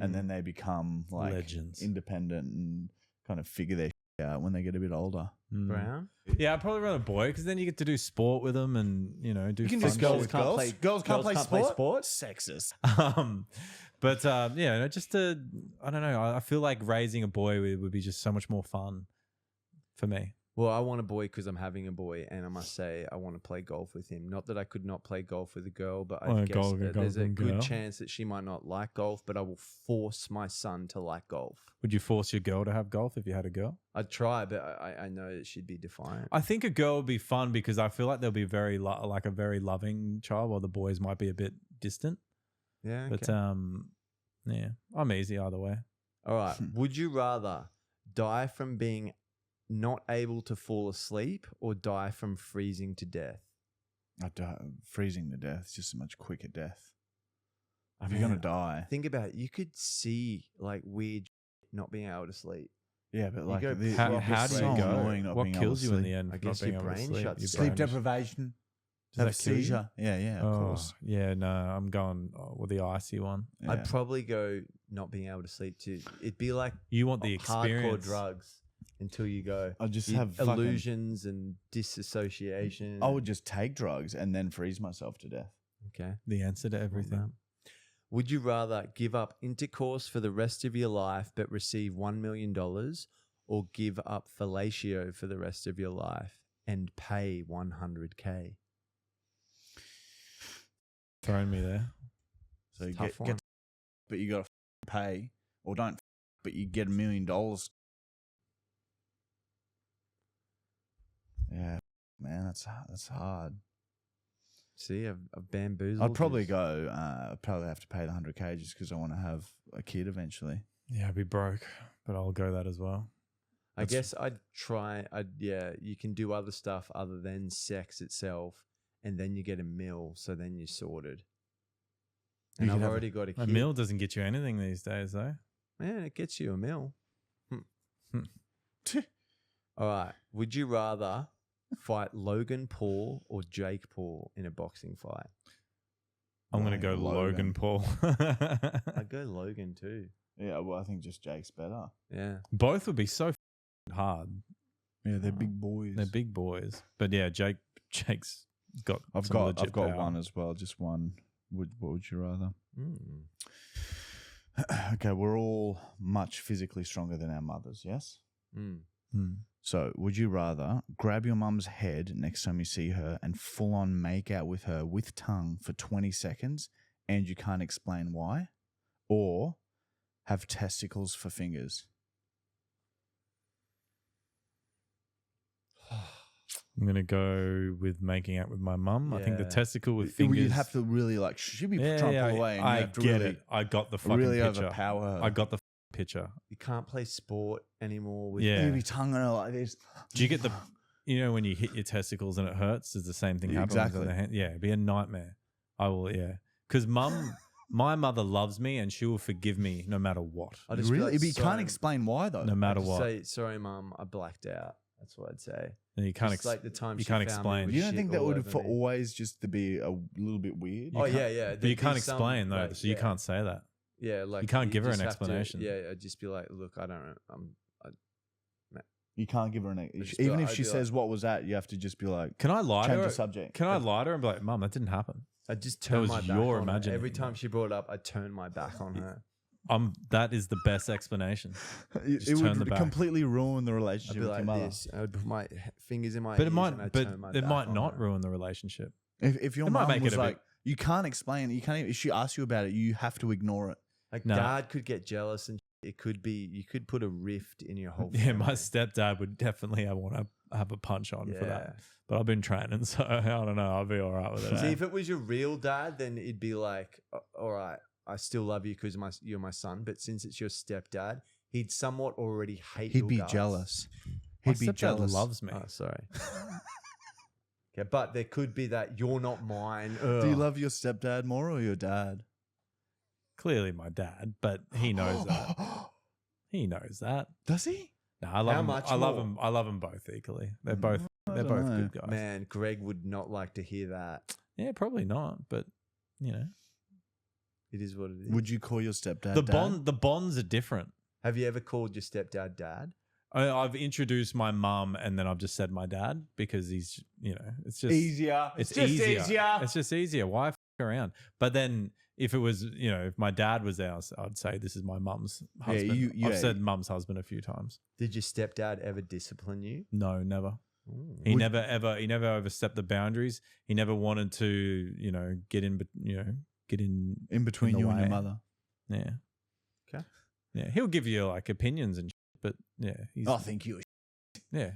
and then they become like Legends. independent and kind of figure their shit out when they get a bit older. Brown? Yeah, I'd probably rather boy because then you get to do sport with them and do. You can fun just go shit. with can't girls. play- Girls can't girls play can't play sport. Sexist. But just to I don't know. I feel like raising a boy would be just so much more fun for me. Well, I want a boy because I'm having a boy, and I must say I want to play golf with him. Not that I could not play golf with a girl, but I guess golf there's a with a good girl. chance that she might not like golf, but I will force my son to like golf. Would you force your girl to have golf if you had a girl? I'd try, but I know that she'd be defiant. I think a girl would be fun because I feel like they'll be very like a very loving child, while the boys might be a bit distant. Yeah. But Okay. yeah, I'm easy either way. All right. Would you rather die from being not able to fall asleep or die from freezing to death? Freezing to death is just a much quicker death. If you're gonna die, Think about it. You could see like weird not being able to sleep. yeah, but like go How do so you go? annoying not What being kills able you to in the sleep. end? I for guess not being your able to brain sleep? shuts Your down. Sleep brain just- deprivation. Does Have that kill you? seizure. Yeah, of course. Yeah, no, I'm going with the icy one. Yeah. I'd probably go not being able to sleep too. It'd be like You want the hardcore experience. drugs until you go. I just You- have fucking- illusions and disassociation. I would just take drugs and then freeze myself to death. Okay. The answer to everything. Would you rather give up intercourse for the rest of your life but receive $1 million, or give up fellatio for the rest of your life and pay $100K? Throwing me there. So you Tough one. get, but you got to pay, or don't, but you get $1 million. Yeah, man, that's hard. See, I've bamboozled. I'd probably you. go. I'd probably have to pay the $100K just because I want to have a kid eventually. Yeah, I'd be broke, but I'll go that as well. I guess I'd try. You can do other stuff other than sex itself, and then you get a mill. So then you're sorted. And You could I've have already got a A kid. meal doesn't get you anything these days, though. Man, it gets you a mill. Hmm. All right. Would you rather fight Logan Paul or Jake Paul in a boxing fight? I'm going to go Logan Paul. I'd go Logan too. Yeah, well, I think just Jake's better. Yeah. Both would be so hard. Yeah, they're big boys. They're big boys. But yeah, Jake's got I've some got legit power. one as well. Just one. What would you rather? Mm. Okay, we're all much physically stronger than our mothers. Yes. Mm. Hmm. So, would you rather grab your mum's head next time you see her and full on make out with her with tongue for 20 seconds and you can't explain why? Or have testicles for fingers? I'm going to go with making out with my mum. I think the Yeah. testicle with fingers. You'd have to really like, she'd be trying to pull away and you I have to get really, it. I got the fucking really picture. overpower her. I got the picture. You can't play sport anymore with Yeah. You'd be tongue on her like this. Do you get the, when you hit your testicles and it hurts, does the same thing happen? Exactly. With the hand? Yeah, it'd be a nightmare. I will, yeah. Because my mother loves me and she will forgive me no matter what. I just be Really? like, But you can't sorry, explain why though. No matter I'd just what. say, sorry, Mum, I blacked out. That's what I'd say. And you can't, Just like the time you she can't found me explain. with You don't shit think that all would over for me. always just to be a little bit weird? Oh yeah, yeah. But you can't explain though, like, so you can't say that. Yeah, like You can't give her just an have to- explanation. yeah, I'd just be like, look, I don't. You can't give her an just be even like- if I'd she be says what was that, you have to just be like Can I lie to change her? the subject. Can I lie to her and be like, Mum, that didn't happen? I just turn was my back your on her. imagining Every that. time she brought it up, I turn my back on her. That is the best explanation. It, Just it turn the would back. completely ruin the I'd relationship be with like your mother. this. I would put my fingers in my But ears it might, and I'd but turn my it back might on not her. ruin the relationship. If your It might mum make was it a bit- like, you can't explain, you can't. If she asks you about it, you have to ignore it. Like No. dad could get jealous and it could be you could put a rift in your whole. Yeah, my family. stepdad would definitely want to have a punch on for Yeah. that. But I've been training, so I don't know. I'll be all right with it. See, eh? if it was your real dad, then it'd be like, all right, I still love you because you're my son. But since it's your stepdad, he'd somewhat already hate. He'd your be guts. jealous. My He'd be stepdad jealous. loves me. Oh, sorry. Okay, but there could be that you're not mine. Do you love your stepdad more or your dad? Clearly, my dad, but he knows that. He knows that. Does he? No, I love How him. much I love more? him. I love them both equally. They're Mm, both. I They're don't both know. good guys. Man, Greg would not like to hear that. Yeah, probably not. But It is what it is. Would you call your stepdad the dad? bonds are different. Have you ever called your stepdad dad? I've introduced my mum, and then I've just said my dad because he's, it's just easier. It's easier. It's just easier. Why f around? But then if it was, if my dad was there, I'd say this is my mum's husband. I've said mum's husband a few times. Did your stepdad ever discipline you? No, never. Ooh. He never overstepped the boundaries. He never wanted to, get in, get in between in the you and your way. mother. Yeah. Okay. Yeah, he'll give you like opinions and shit, but yeah, he's I think you. yeah.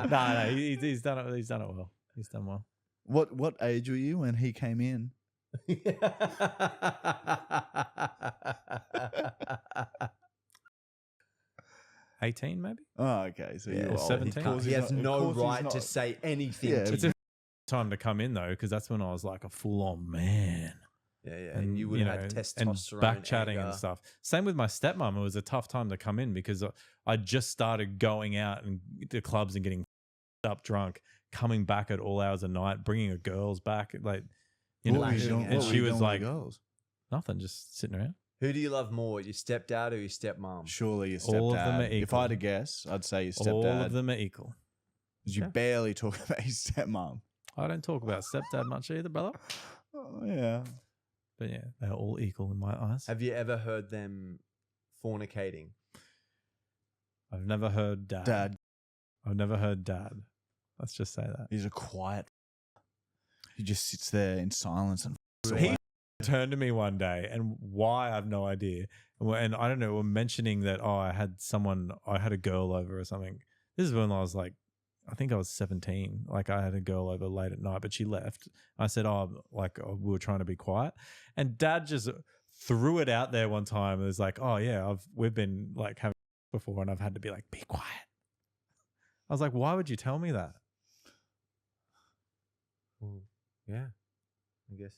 No, he's done it. He's done it well. He's done well. What age were you when he came in? 18 maybe. Oh, okay. So Yeah, you're or old. 17. Of course he he's has not- of no course he's right not- to say anything Yeah, to It's you. time to come in though, because that's when I was like a full on man. Yeah, and you would have had testosterone and back chatting anger. and stuff. Same with my stepmom. It was a tough time to come in because I just started going out and to clubs and getting up drunk, coming back at all hours of night, bringing her girls back, like What were you doing- and what were she you was doing with like the girls? nothing, just sitting around. Who do you love more, your stepdad or your stepmom? Surely your stepdad. All of them are If equal. I had to guess, I'd say your All stepdad. of them are equal. 'Cause you Okay. barely talk about your stepmom. I don't talk about stepdad much either, brother. Oh, yeah. But yeah, they're all equal in my eyes. Have you ever heard them fornicating? I've never heard dad. Dad, I've never heard dad. Let's just say that. he's a quiet. He just sits there in silence and He turned to me one day, and why I have no idea. And I don't know, we're mentioning that I had a girl over or something. This is when I was like, I think I was 17. Like I had a girl over late at night, but she left. I said, we were trying to be quiet, and dad just threw it out there one time. It was like, oh yeah, we've been like having before, and I've had to be like, be quiet. I was like, why would you tell me that? Well, yeah, I guess.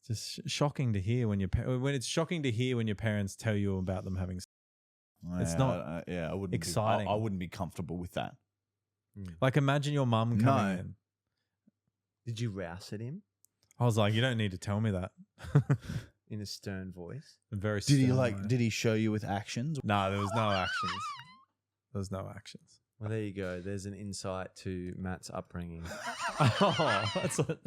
It's just shocking to hear when it's shocking to hear when your parents tell you about them having. It's not I wouldn't exciting. I wouldn't be comfortable with that. Like imagine your mum coming No. in. Did you rouse at him I was like, you don't need to tell me that. in a stern voice? Very. Did he stern like? way. Did he show you with actions? No, there was no actions. There was no actions. Well, there you go. There's an insight to Matt's upbringing. Oh, that's what.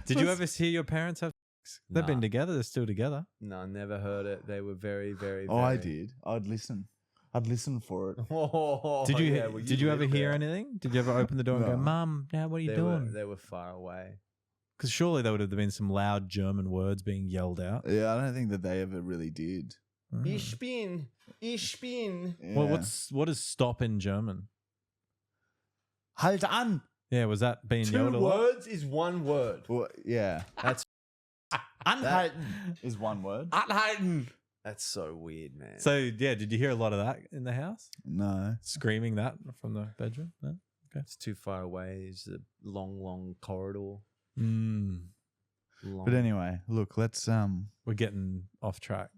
Did you ever hear your parents have sex? They've been Nah. together. They're still together. No, I never heard it. They were very, very, Oh, I very- did. I'd listen. I'd listen for it. Oh, Did you? yeah, well, did you ever live hear there. anything? Did you ever open the door and go, No. "Mum, Dad, what are you doing?" They were far away. Because surely there would have been some loud German words being yelled out. Yeah, I don't think that they ever really did. Mm. Ich bin. Yeah. Well, what is stop in German? Halt an? Yeah, was that being Two yelled a lot? words is one word. Well, yeah. That's Anhalten is one word. Anhalten. that's so weird, man. So yeah, did you hear a lot of that in the house? No. Screaming that from the bedroom? No? it's too far away. It's a long, long corridor. Mm, Long. But anyway, look, let's we're getting off track.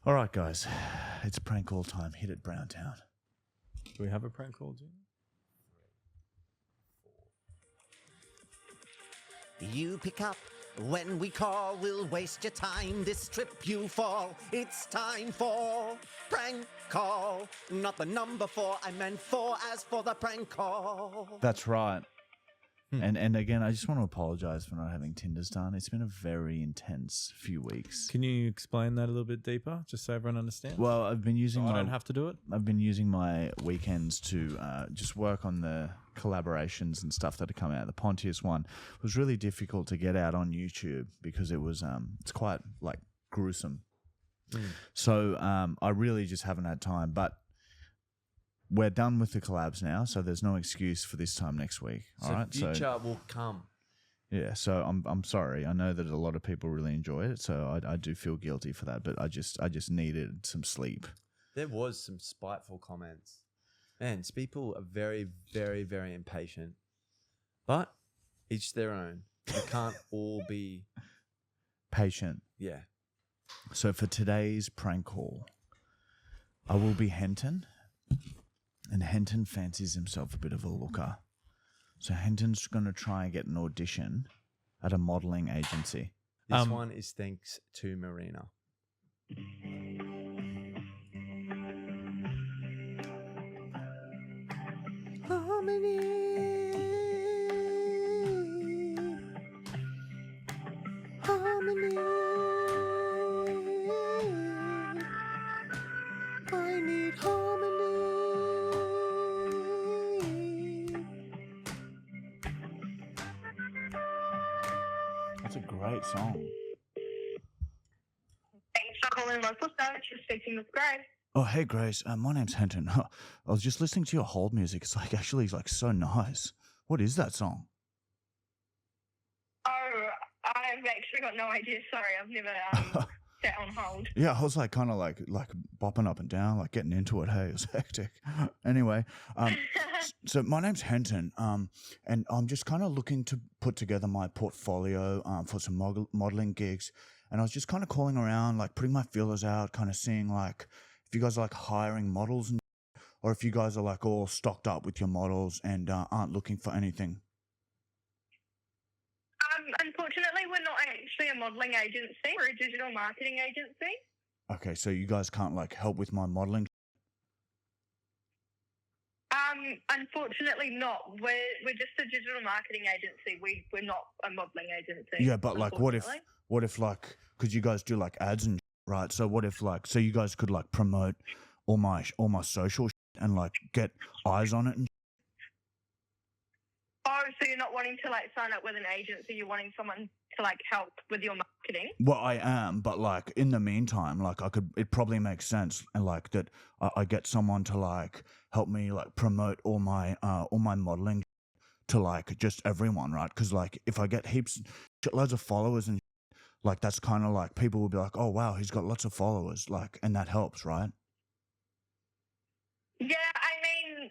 all right, guys. It's prank call time. Hit it, Browntown. Do we have a prank call, Jim? You pick up when we call, we'll waste your time. This trip you fall, it's time for prank call. Not the number 4, I meant 4 as for the prank call. That's right. And again, I just want to apologize for not having Tinder's done. It's been a very intense few weeks. Can you explain that a little bit deeper, just so everyone understands? Well, I've been using I don't have to do it. I've been using my weekends to just work on the collaborations and stuff that have come out. The Pontius one was really difficult to get out on YouTube because it was it's quite like gruesome. So I really just haven't had time. But we're done with the collabs now, so there's no excuse for this time next week. So All right, future will come. yeah. So I'm sorry. I know that a lot of people really enjoy it, so I do feel guilty for that. But I just needed some sleep. There was some spiteful comments. Man, people are very, very, very impatient. But each their own. We can't all be, Patient. yeah. So for today's prank call, I will be Henton, and Henton fancies himself a bit of a looker. So Henton's going to try and get an audition at a modeling agency. This one is thanks to Marina. I need harmony. That's a great song. Thanks for calling local search. You're speaking with Grace. Oh, hey, Grace. My name's Henton. I was just listening to your hold music. It's like actually like so nice. What is that song? Oh, I've actually got no idea. Sorry, I've never set on hold? Yeah, I was like kind of like bopping up and down, like getting into it. Hey, it was hectic. Anyway, so my name's Henton, and I'm just kind of looking to put together my portfolio for some modeling gigs, and I was just kind of calling around, like putting my feelers out, kind of seeing like if you guys are like hiring models, or if you guys are like all stocked up with your models and aren't looking for anything. Unfortunately, we're not actually a modelling agency. We're a digital marketing agency. Okay, so you guys can't like help with my modeling. Unfortunately not. We're just a digital marketing agency. We're not a modelling agency. Yeah, but like what if like, because you guys do like ads and right? So what if like, so you guys could like promote all my social and like get eyes on it and Oh, so you're not wanting to like sign up with an agency, you're wanting someone to like help with your marketing? Well, I am, but like in the meantime, like it probably makes sense, and like that I get someone to like help me like promote all my modeling to like just everyone, right? Because like if I get shitloads of followers and like that's kind of like people will be like, oh wow, he's got lots of followers, like, and that helps, right? Yeah, I mean,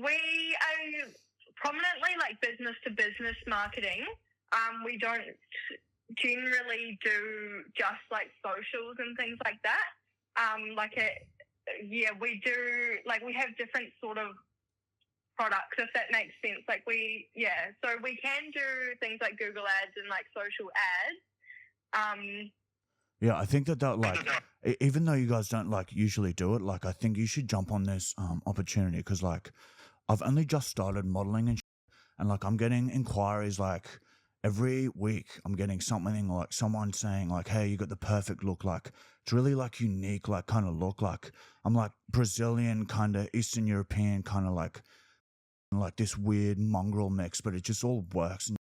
we are prominently like business to business marketing. We don't generally do just like socials and things like that. We do like we have different sort of products, if that makes sense. So we can do things like Google ads and like social ads. Yeah, I think that like, even though you guys don't like usually do it, like I think you should jump on this opportunity because like I've only just started modeling and like I'm getting inquiries like every week. I'm getting something like someone saying like, hey, you got the perfect look. Like it's really like unique, like kind of look. Like I'm like Brazilian, kind of Eastern European, kind of like this weird mongrel mix, but it just all works. And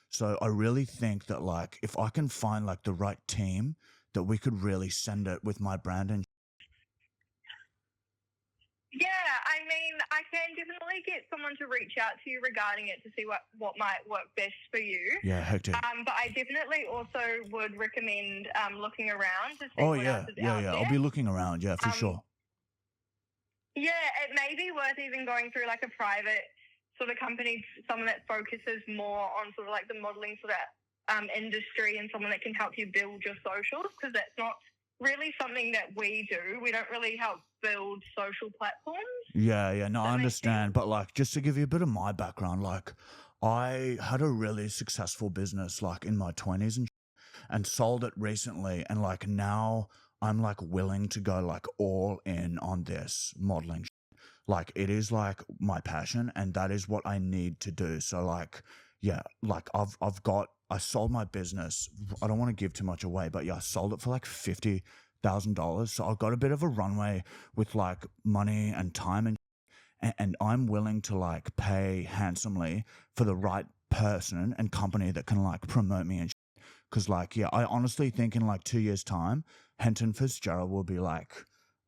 so I really think that like if I can find like the right team, that we could really send it with my brand and. Yeah, I mean, I can definitely get someone to reach out to you regarding it to see what might work best for you. Yeah, hectic. But I definitely also would recommend looking around to see Oh what yeah, else is yeah, out yeah. there. I'll be looking around. Yeah, for sure. Yeah, it may be worth even going through like a private sort of company, someone that focuses more on sort of like the modelling sort of industry and someone that can help you build your socials, because that's not really something that we do. We don't really help build social platforms. Yeah, no, I understand. But like, just to give you a bit of my background, like I had a really successful business like in my 20s and sold it recently. And like now I'm like willing to go like all in on this modeling. Like it is like my passion and that is what I need to do. So like, yeah, like I sold my business. I don't want to give too much away, but yeah, I sold it for like $50,000. So I've got a bit of a runway with like money and time and I'm willing to like pay handsomely for the right person and company that can like promote me and because like, yeah, I honestly think in like 2 years time, Henton Fitzgerald will be like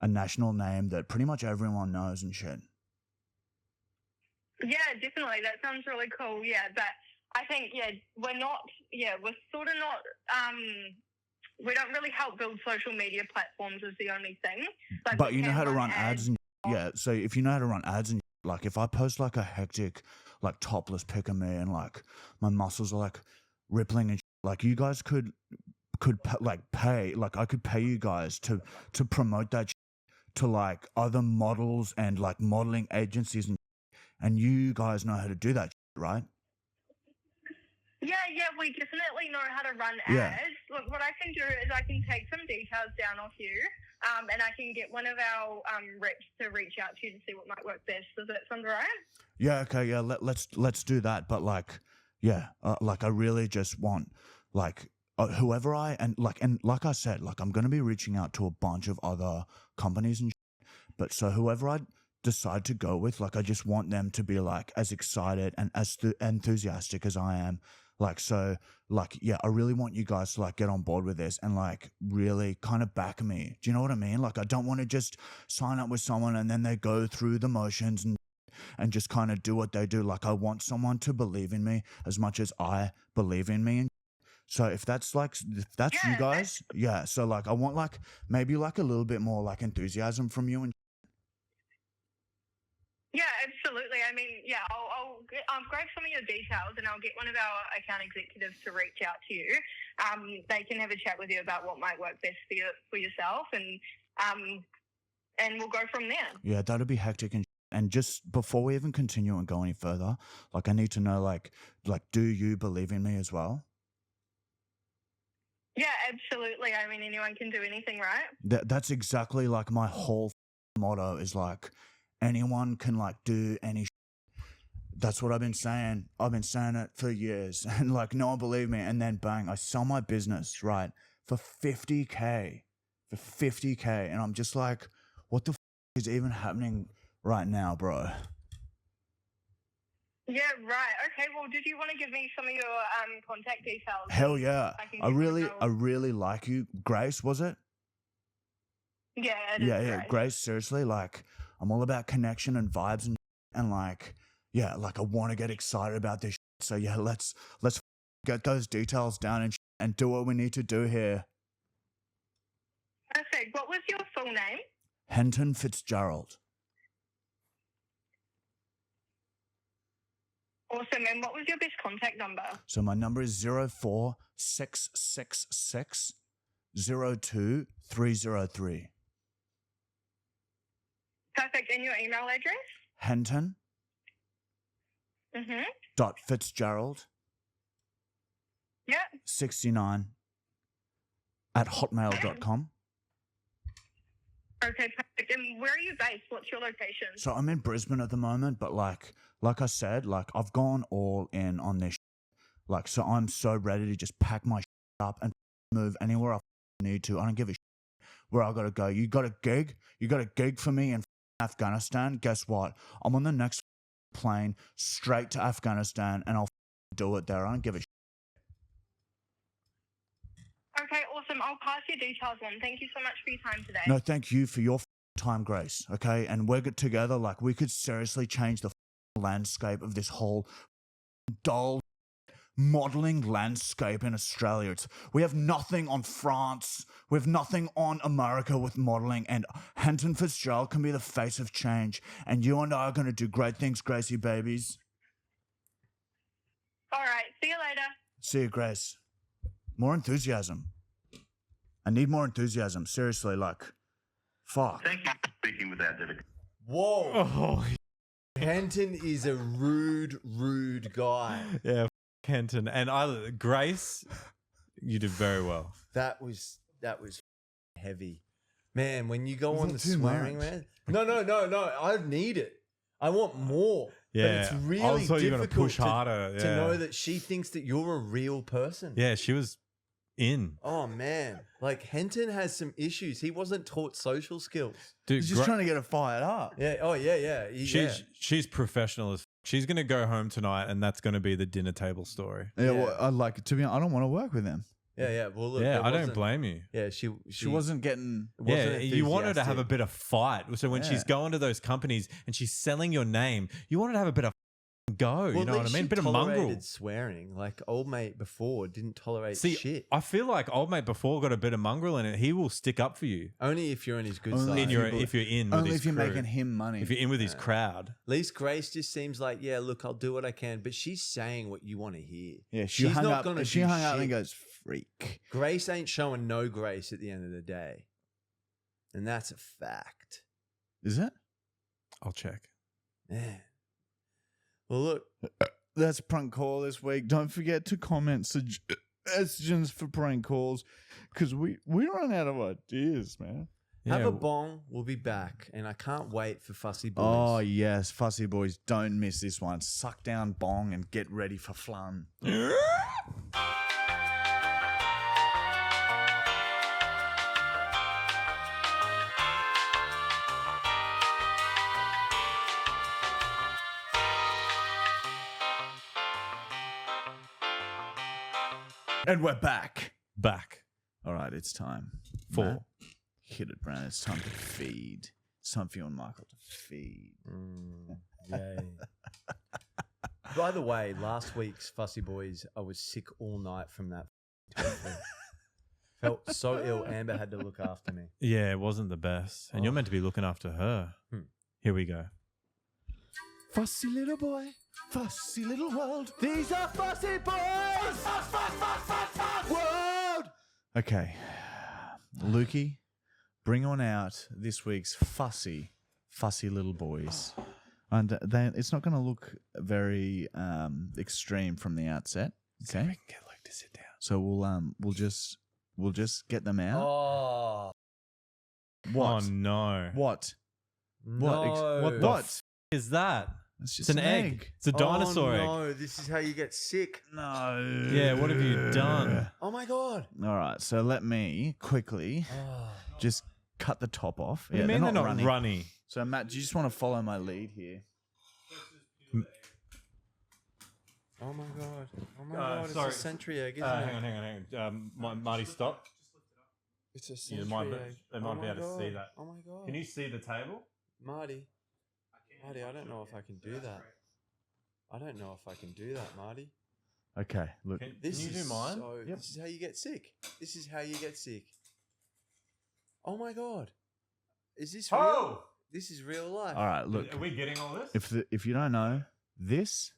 a national name that pretty much everyone knows and shit. Yeah, definitely. That sounds really cool. Yeah, but I think, we're sort of not, we don't really help build social media platforms is the only thing. Like, but you know how to run ads and so if you know how to run ads and like if I post like a hectic like topless pic of me and like my muscles are like rippling and like you guys could like pay, like I could pay you guys to promote that to like other models and like modeling agencies and you guys know how to do that, right? Yeah, we definitely know how to run ads. Yeah. Look, what I can do is I can take some details down off you, and I can get one of our reps to reach out to you to see what might work best. Does that sound all right? Yeah, okay, yeah, let's do that. But like, yeah, like I really just want like whoever and like I said, like I'm gonna be reaching out to a bunch of other companies and but so whoever I decide to go with, like I just want them to be like as excited and as enthusiastic as I am. Like, so like, yeah, I really want you guys to like get on board with this and like really kind of back me. Do you know what I mean? Like, I don't want to just sign up with someone and then they go through the motions and just kind of do what they do. Like, I want someone to believe in me as much as I believe in me. So if that's you Yeah, guys, yeah. So like I want like maybe like a little bit more like enthusiasm from you and Yeah, absolutely. I mean, yeah, I'll grab some of your details and I'll get one of our account executives to reach out to you. They can have a chat with you about what might work best for yourself, and we'll go from there. yeah, that'd be hectic and just before we even continue and go any further, like I need to know like do you believe in me as well? Yeah, absolutely. I mean, anyone can do anything, right? That's exactly like my whole motto is like anyone can like do any. That's what I've been saying. I've been saying it for years, and like no one believed me. And then bang, I sell my business right for 50K, and I'm just like, what the is even happening right now, bro? Yeah, right. Okay, well, did you want to give me some of your contact details? Hell yeah! I can I give you really, a like you, Grace. Was it? Yeah, it is Yeah, great. Grace. Seriously, like I'm all about connection and vibes and like yeah, like I want to get excited about this. So yeah, let's get those details down and do what we need to do here. Perfect. What was your full name? Henton Fitzgerald. Awesome. And what was your best contact number? So my number is 04666 02303. Perfect. And your email address? Henton Mm-hmm. Fitzgerald Yeah. 69 at hotmail.com. Okay, perfect. And where are you based? What's your location? So I'm in Brisbane at the moment, but like I said, like I've gone all in on this. Like, so I'm so ready to just pack my up and move anywhere I need to. I don't give a where I gotta go. You got a gig? You got a gig for me in Afghanistan? Guess what? I'm on the next plane straight to Afghanistan, and I'll do it there. I don't give a Okay, awesome. I'll pass your details on. Thank you so much for your time today. No, thank you for your time, Grace. Okay, and we're good together. Like we could seriously change the landscape of this whole dull modeling landscape in Australia. We have nothing on France. We have nothing on America with modeling, and Henton Fitzgerald can be the face of change. And you and I are going to do great things, Gracie babies. All right. See you later. See you, Grace. More enthusiasm. I need more enthusiasm. Seriously, like, fuck. Thank you for speaking with our delicacy. Whoa. Oh, Henton is a rude guy. yeah, Henton. And Grace, you did very well. That was heavy. Man, when you go on the too swearing, much. man. No. I need it. I want more. Yeah, But it's really I thought you were difficult gonna push harder. to know that she thinks that you're a real person. Yeah, she was in. Oh, man. Like, Henton has some issues. He wasn't taught social skills. Dude, He's just trying to get it fired up. Yeah. Oh, yeah. she's professional as she's gonna go home tonight, and that's gonna be the dinner table story. Yeah, well, I like to be honest, I don't want to work with him. Yeah. Well, look. Yeah, it I don't wasn't- blame you. Yeah, she wasn't getting. Yeah, you want her to have a enthusiastic. bit of fight. So when Yeah. she's going to those companies and she's selling your name, you want her to have a bit of go. Well, You at know what I least mean? she Bit of mongrel. tolerated swearing. Like old mate before didn't tolerate See, shit. I feel like old mate before got a bit of mongrel in it. He will stick up for you Only if you're on his good Only side. in you your believe- if you're in with Only his if you're crew. making him money. If you're in with his crowd. At least Grace just seems like, yeah, look, I'll do what I can, but she's saying what you want to hear. Yeah, she she's hung not up. gonna She do hung up and shit. goes, "Freak." Grace ain't showing no grace at the end of the day, and that's a fact. Is it? I'll check. Man. Well, look, That's prank call this week. Don't forget to comment suggestions for prank calls because we run out of ideas, man. have Yeah, a bong. We'll be back, and I can't wait for Fussy Boys. Oh yes, Fussy Boys, don't miss this one. Suck down bong and get ready for flan. And we're back. back All right, it's time. for Matt, hit it, Brandon. It's time to feed. It's time for you and Michael to feed. Yay. By the way, last week's Fussy Boys, I was sick all night from that Felt so ill. Amber had to look after me. Yeah, it wasn't the best. And you're meant to be looking after her. Here we go. Fussy little boy, fussy little world. These are fussy boys. World. Okay, Lukey, bring on out this week's fussy little boys. And it's not going to look very extreme from the outset. Okay, We can get Luke to sit down. so we'll just get them out. Oh, What? Oh no. What? no. What the f- is that? It's It's just an egg. It's a dinosaur egg. No, this is how you get sick. No. Yeah, what have you done? Oh my god. All right, so let me quickly just cut the top off. What do you mean they're not runny? So Matt, do you just want to follow my lead here? Oh my god. Oh my Uh, god. sorry. It's a century egg, isn't it? Hang on. Marty, stop. It's a You century might egg. they might Oh be my able to see God. that. Oh my god. Can you see the table? Marty, I don't know if I can do that. I don't know if I can do that, Marty. Okay, look. Can This you is do mine? So, This is how you get sick. This is how you get sick. Oh my god. Is this real? Oh! This is real life. All right, look. Are we getting all this? If you don't know, this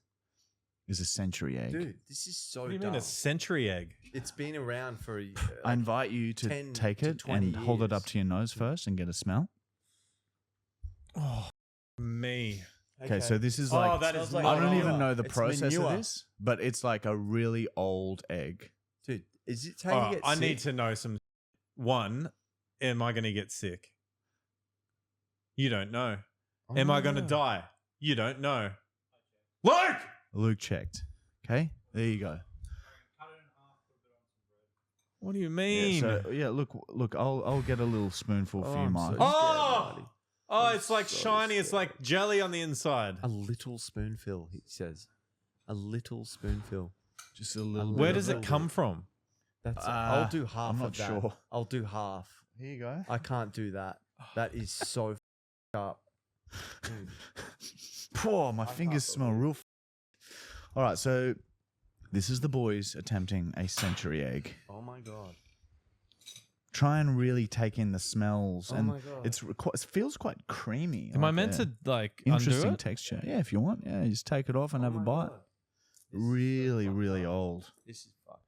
is a century egg. Dude, this is so What do you dumb. mean a century egg? It's been around for I invite you to 10 take to it 20 and hold it up years. to your nose first and get a smell. Oh, me. Okay, so this is Oh, like, that is Smells I don't manure. even know the It's process manure. of this, but it's like a really old egg. Dude, is it how All you right, get I sick? need to know some. One, am I going to get sick? You don't know. Oh Am my I going to God. die? You don't know. Luke! Luke checked. Okay, there you go. What do you Yeah, mean? look, I'll get a little spoonful for you, I'm Mike. so scared, Oh! Marty. Oh, I'm it's like so shiny. It's scared. like jelly on the inside. A little spoonful, he says. A little spoonful. Just a little. Where bit does of it come from? That's Uh, I'll do half I'm not of that. sure. I'll do half. Here you go. I can't do that. That is so up. Dude. Poor, my fingers smell real. All right, so this is the boys attempting a century egg. Oh my god. Try and really take in the smells, Oh and my God. it feels quite creamy. Am I like meant a to like interesting undo it? texture? Yeah, if you want, yeah, just take it off and have a bite. Really, really old. This is fucked.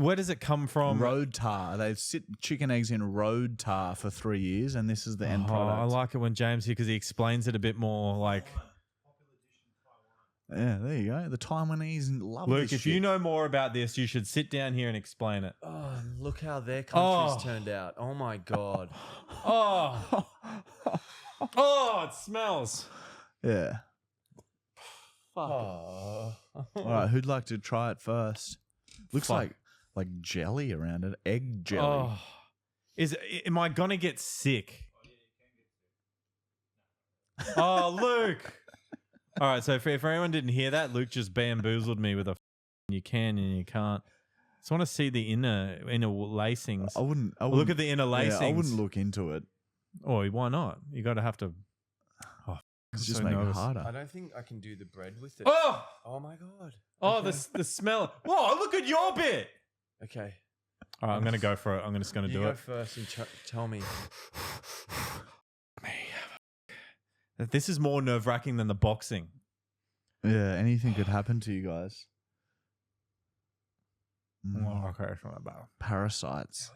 Where does it come from? Road tar. They sit chicken eggs in road tar for 3 years, and this is the end Oh, product. I like it when James here because he explains it a bit more. Like, Yeah, there you go. The Taiwanese love Luke, this if shit. you know more about this, you should sit down here and explain it. Oh, and look how their country's Oh. turned out. Oh my god. Oh, oh, it smells. Yeah. Oh. All right, who'd like to try it first? Looks Fuck. like jelly around it, egg jelly. Oh, am I gonna get sick? Oh, Luke. All right, so if anyone didn't hear that, Luke just bamboozled me with a you can and you can't. Just want to see the inner lacings. I wouldn't Look at the inner lacings. Yeah, I wouldn't look into it. Oh, why not? You got to have to. Oh, It's I'm just so make nervous. it harder. I don't think I can do the bread with it. Oh, Oh my god. oh, Okay. the smell. Whoa, look at your bit. Okay. All right, I'm gonna go for it. I'm just gonna You do go it. first and tell me. This is more nerve wracking than the boxing. Yeah, anything could happen to you guys. Oh, okay, it's not bad. Parasites.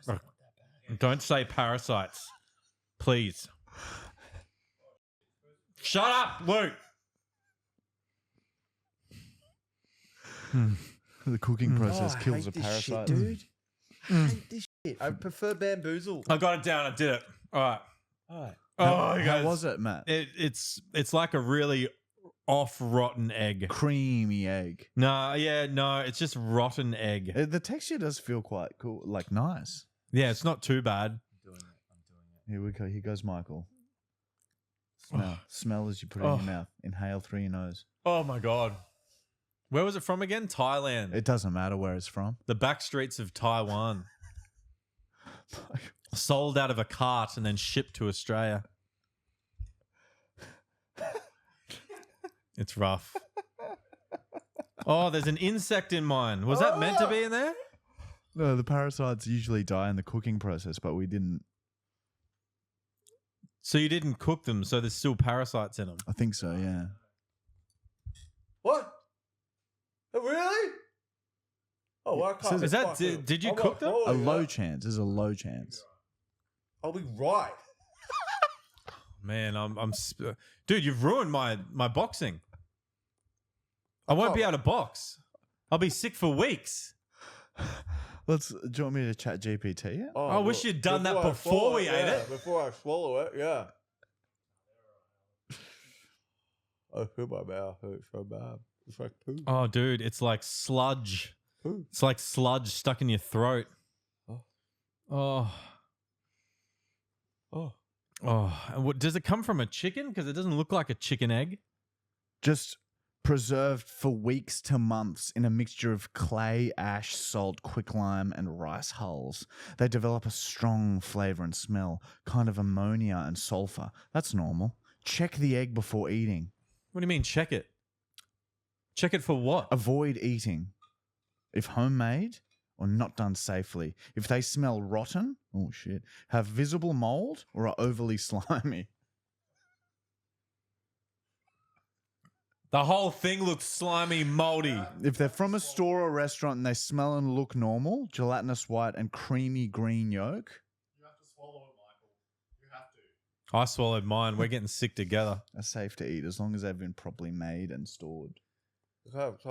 Don't say parasites, please. Shut up, Luke. The cooking process Oh, I kills hate a this shit, parasite. dude. I hate this shit. I prefer bamboozle. I got it down. I did it. All right. All right. Oh, you How guys. was it, Matt? It's like a really off rotten egg. Creamy egg. No, it's just rotten egg. The texture does feel quite cool, like nice. Yeah, it's not too bad. I'm doing it. Here we go. Here goes Michael. Smell as you put it in Oh. your mouth. Inhale through your nose. Oh my god. Where was it from again? Thailand. It doesn't matter where it's from. The back streets of Taiwan. Sold out of a cart and then shipped to Australia. It's rough. Oh, there's an insect in mine. Was that meant to be in there? No, the parasites usually die in the cooking process, but we didn't. So you didn't cook them, so there's still parasites in them. I think so, yeah. What? Oh, really? Oh, I can't. Is that? Did you cook them? A low chance. There's a low chance. I'll be right. Man, dude, you've ruined my boxing. I won't be able to box. I'll be sick for weeks. Do you want me to chat GPT it? I wish you'd done that before we ate it. Before I swallow it, yeah. I feel my mouth hurts so bad. It's like poo. Oh, dude, it's like sludge. Poo. It's like sludge stuck in your throat. Oh. And what, does it come from a chicken? Because it doesn't look like a chicken egg. Just preserved for weeks to months in a mixture of clay, ash, salt, quicklime, and rice hulls. They develop a strong flavor and smell, kind of ammonia and sulfur. That's normal. Check the egg before eating. What do you mean, check it? Check it for what? Avoid eating. If homemade or not done safely. If they smell rotten, oh shit, have visible mold or are overly slimy. The whole thing looks slimy, moldy. If they're from a store or restaurant and they smell and look normal, gelatinous white and creamy green yolk. You have to swallow it, Michael. You have to. I swallowed mine. We're getting sick together. Are safe to eat as long as they've been properly made and stored.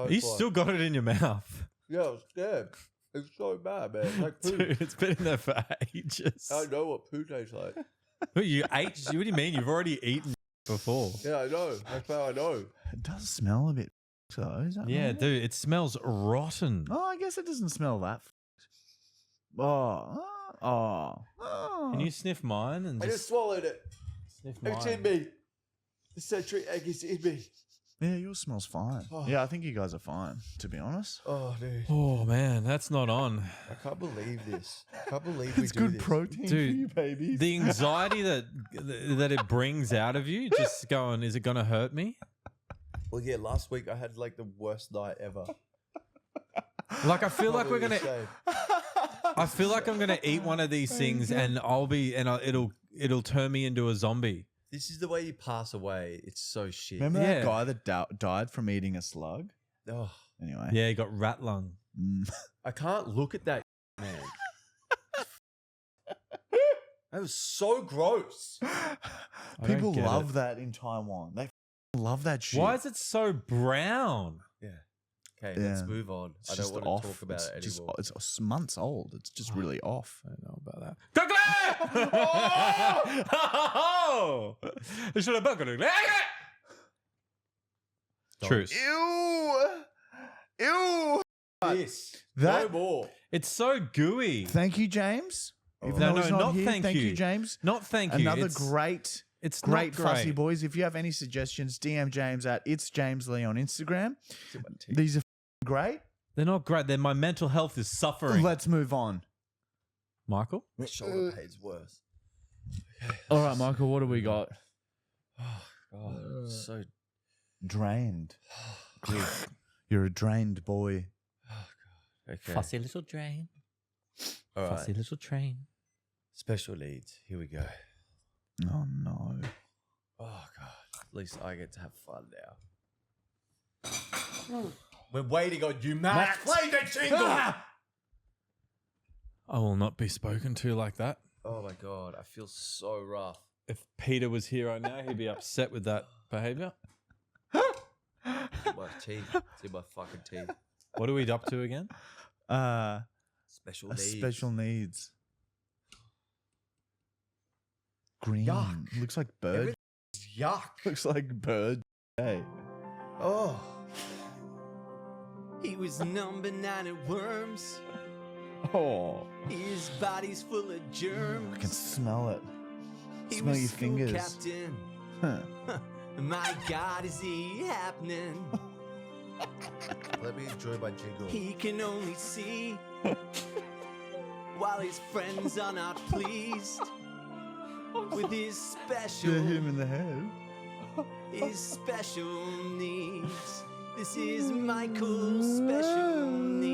You still got it in your mouth. Yeah, I was scared. It's so bad, man. It's like poo. Dude, it's been in there for ages. I know what poo tastes like. You ate? What do you mean? You've already eaten before. Yeah, I know. That's how I know. It does smell a bit though. Is that Yeah, normal? dude, it smells rotten. Oh, I guess it doesn't smell that. Can you sniff mine and I just swallowed it. sniff It's in mine? me. The century egg is in me. Yeah, yours smells fine. Oh. Yeah, I think you guys are fine, to be honest. Oh, dude. Oh man, that's not on. I can't believe this. I can't believe we It's do good this. protein Dude, for you, babies. The anxiety that it brings out of you, just going, is it going to hurt me? Well, yeah, last week I had like the worst night ever. Like I feel like we're Probably gonna. the same. I feel like I'm gonna eat one of these things, and it'll turn me into a zombie. This is the way you pass away. It's so shit. Remember Yeah. that guy that died from eating a slug? Oh, Anyway. Yeah, he got rat lung. I can't look at that, man. That was so gross. don't People get love it. that in Taiwan. They love that shit. Why is it so brown? Yeah. Okay, let's Yeah. move on. It's I don't just want off. to talk about it's it just, anymore. it's months old. It's just really off. I don't know about that. Oh! Truce. Ew! Ew! This. That- No more. It's so gooey. Thank you, James. Even No, though no, he's not here, thank you. James. Not thank you. Another It's- great It's great not Fussy great. Boys. If you have any suggestions, DM James at It's James Lee on Instagram. See my teeth. These are great. They're not great. Then my mental health is suffering. Let's move on. Michael? My shoulder pain's worse. All right, Michael, what do we got? Oh, God. So. Drained. You're a drained boy. Okay. Fussy little train. All right. Fussy little train. Special needs. Here we go. Oh, no. Oh, God. At least I get to have fun now. We're waiting on you, Matt. Play the jingle. I will not be spoken to like that. Oh, my God. I feel so rough. If Peter was here right now, he'd be upset with that behavior. My teeth. It's in my fucking teeth. What are we up to again? Special needs. Special needs. Green. Yuck. Looks like bird. Yuck. Looks like bird. Hey. Oh. He was number 9 at Worms. Oh. His body's full of germs. I can smell it. He smell was your school fingers. captain. Huh. My God, is he happening? Let me enjoy my jingle. He can only see while his friends are not pleased with his special, Hit him in the head. his special needs. This is Michael's special needs.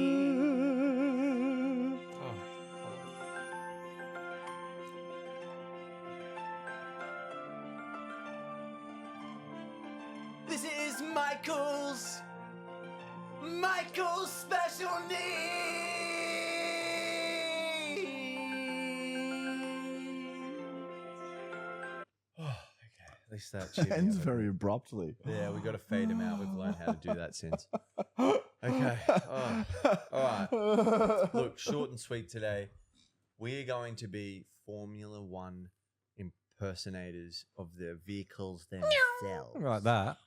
least that shit. Ends very abruptly. Yeah, we got to fade him out. We've learned how to do that since. Okay. Oh, all right. Look, short and sweet today. We are going to be Formula One impersonators of the vehicles themselves. Like that.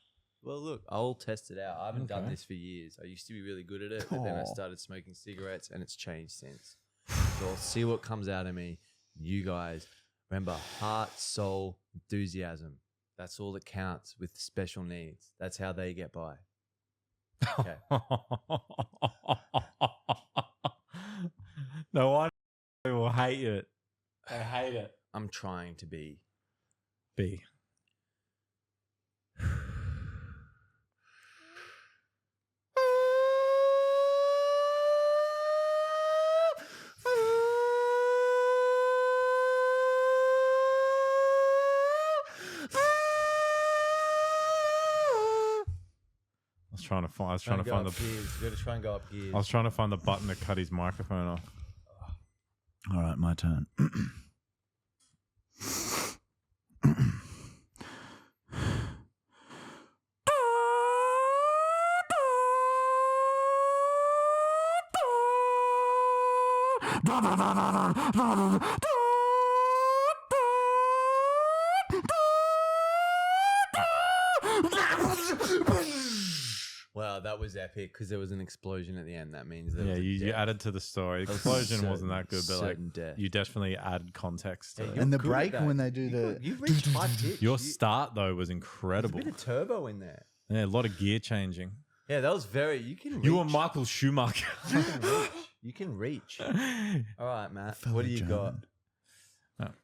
Well, look, I'll test it out. I haven't done Okay. this for years. I used to be really good at it, but then I Aw. started smoking cigarettes, and it's changed since. So I'll see what comes out of me. You guys, remember, heart, soul, enthusiasm. That's all that counts with special needs. That's how they get by. Okay. No wonder people hate it. They hate it. I'm trying to be. B. I was trying to find the gears. You got to try and go up gears. I was trying to find the button to cut his microphone off. All right, my turn. Wow, that was epic because there was an explosion at the end. That means that Yeah, you added to the story. The explosion wasn't that good, but like death. you definitely added context to Yeah, it. you- And the good at break that. when they do You reached high pitch. Your start though was There's a incredible. bit of turbo in there. Yeah, a lot of gear changing. Yeah, that was very. You can. Reach. You were Michael Schumacher. You can reach. You can reach. All right, Matt. Fellow What do you got? German.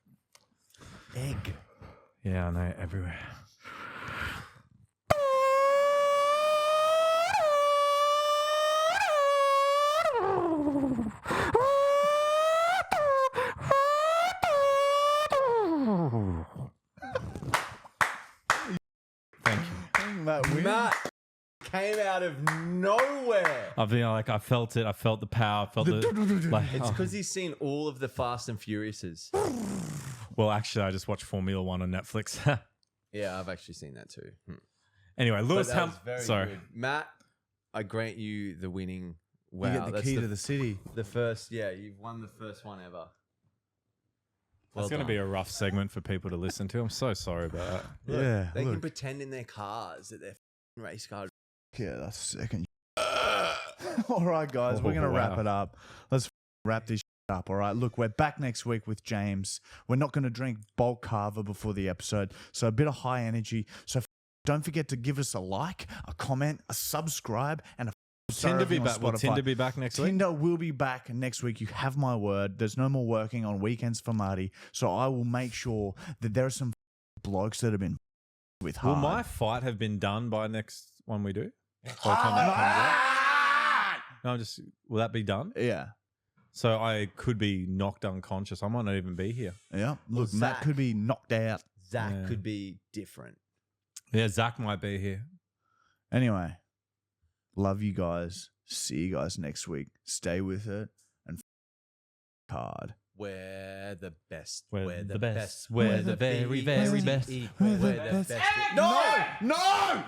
Egg. Yeah, I know, everywhere. Thank you. Matt came out of nowhere. I've been like, I felt it. I felt the power. I felt the like. It's because he's seen all of the Fast and Furiouses. Well, actually, I just watched Formula One on Netflix. Yeah, I've actually seen that too. Anyway, But Lewis that Ham. was very Sorry. good. Matt, I grant you the winning. Wow, You get the that's key to the city. the first. Yeah, you've won the first one ever. That's going to be a rough segment for people to listen to. I'm so sorry about that. Look, Yeah, they can look. pretend in their cars that they're race cars. Yeah, that's second. All right, guys, we're going to wrap wow. it up. Let's wrap this up. All right, look, we're back next week with James. We're not going to drink bulk Kava before the episode, so a bit of high energy. So don't forget to give us a like, a comment, a subscribe, and a Tinder be on back. Will Spotify. Tinder be back next week? Tinder will be back next week. You have my word. There's no more working on weekends for Marty, so I will make sure that there are some blokes that have been with Will hard. my fight have been done by next one we do? By the time that comes out? No, just will that be done? Yeah. So I could be knocked unconscious. I might not even be here. Yeah. Look, Well, Matt Zach- could be knocked out. Zach Yeah. could be different. Yeah, Zach might be here. Anyway, love you guys. See you guys next week. Stay with it and hard. We're the best. We're the the best. best. We're the very, very best. We're the best. No! No!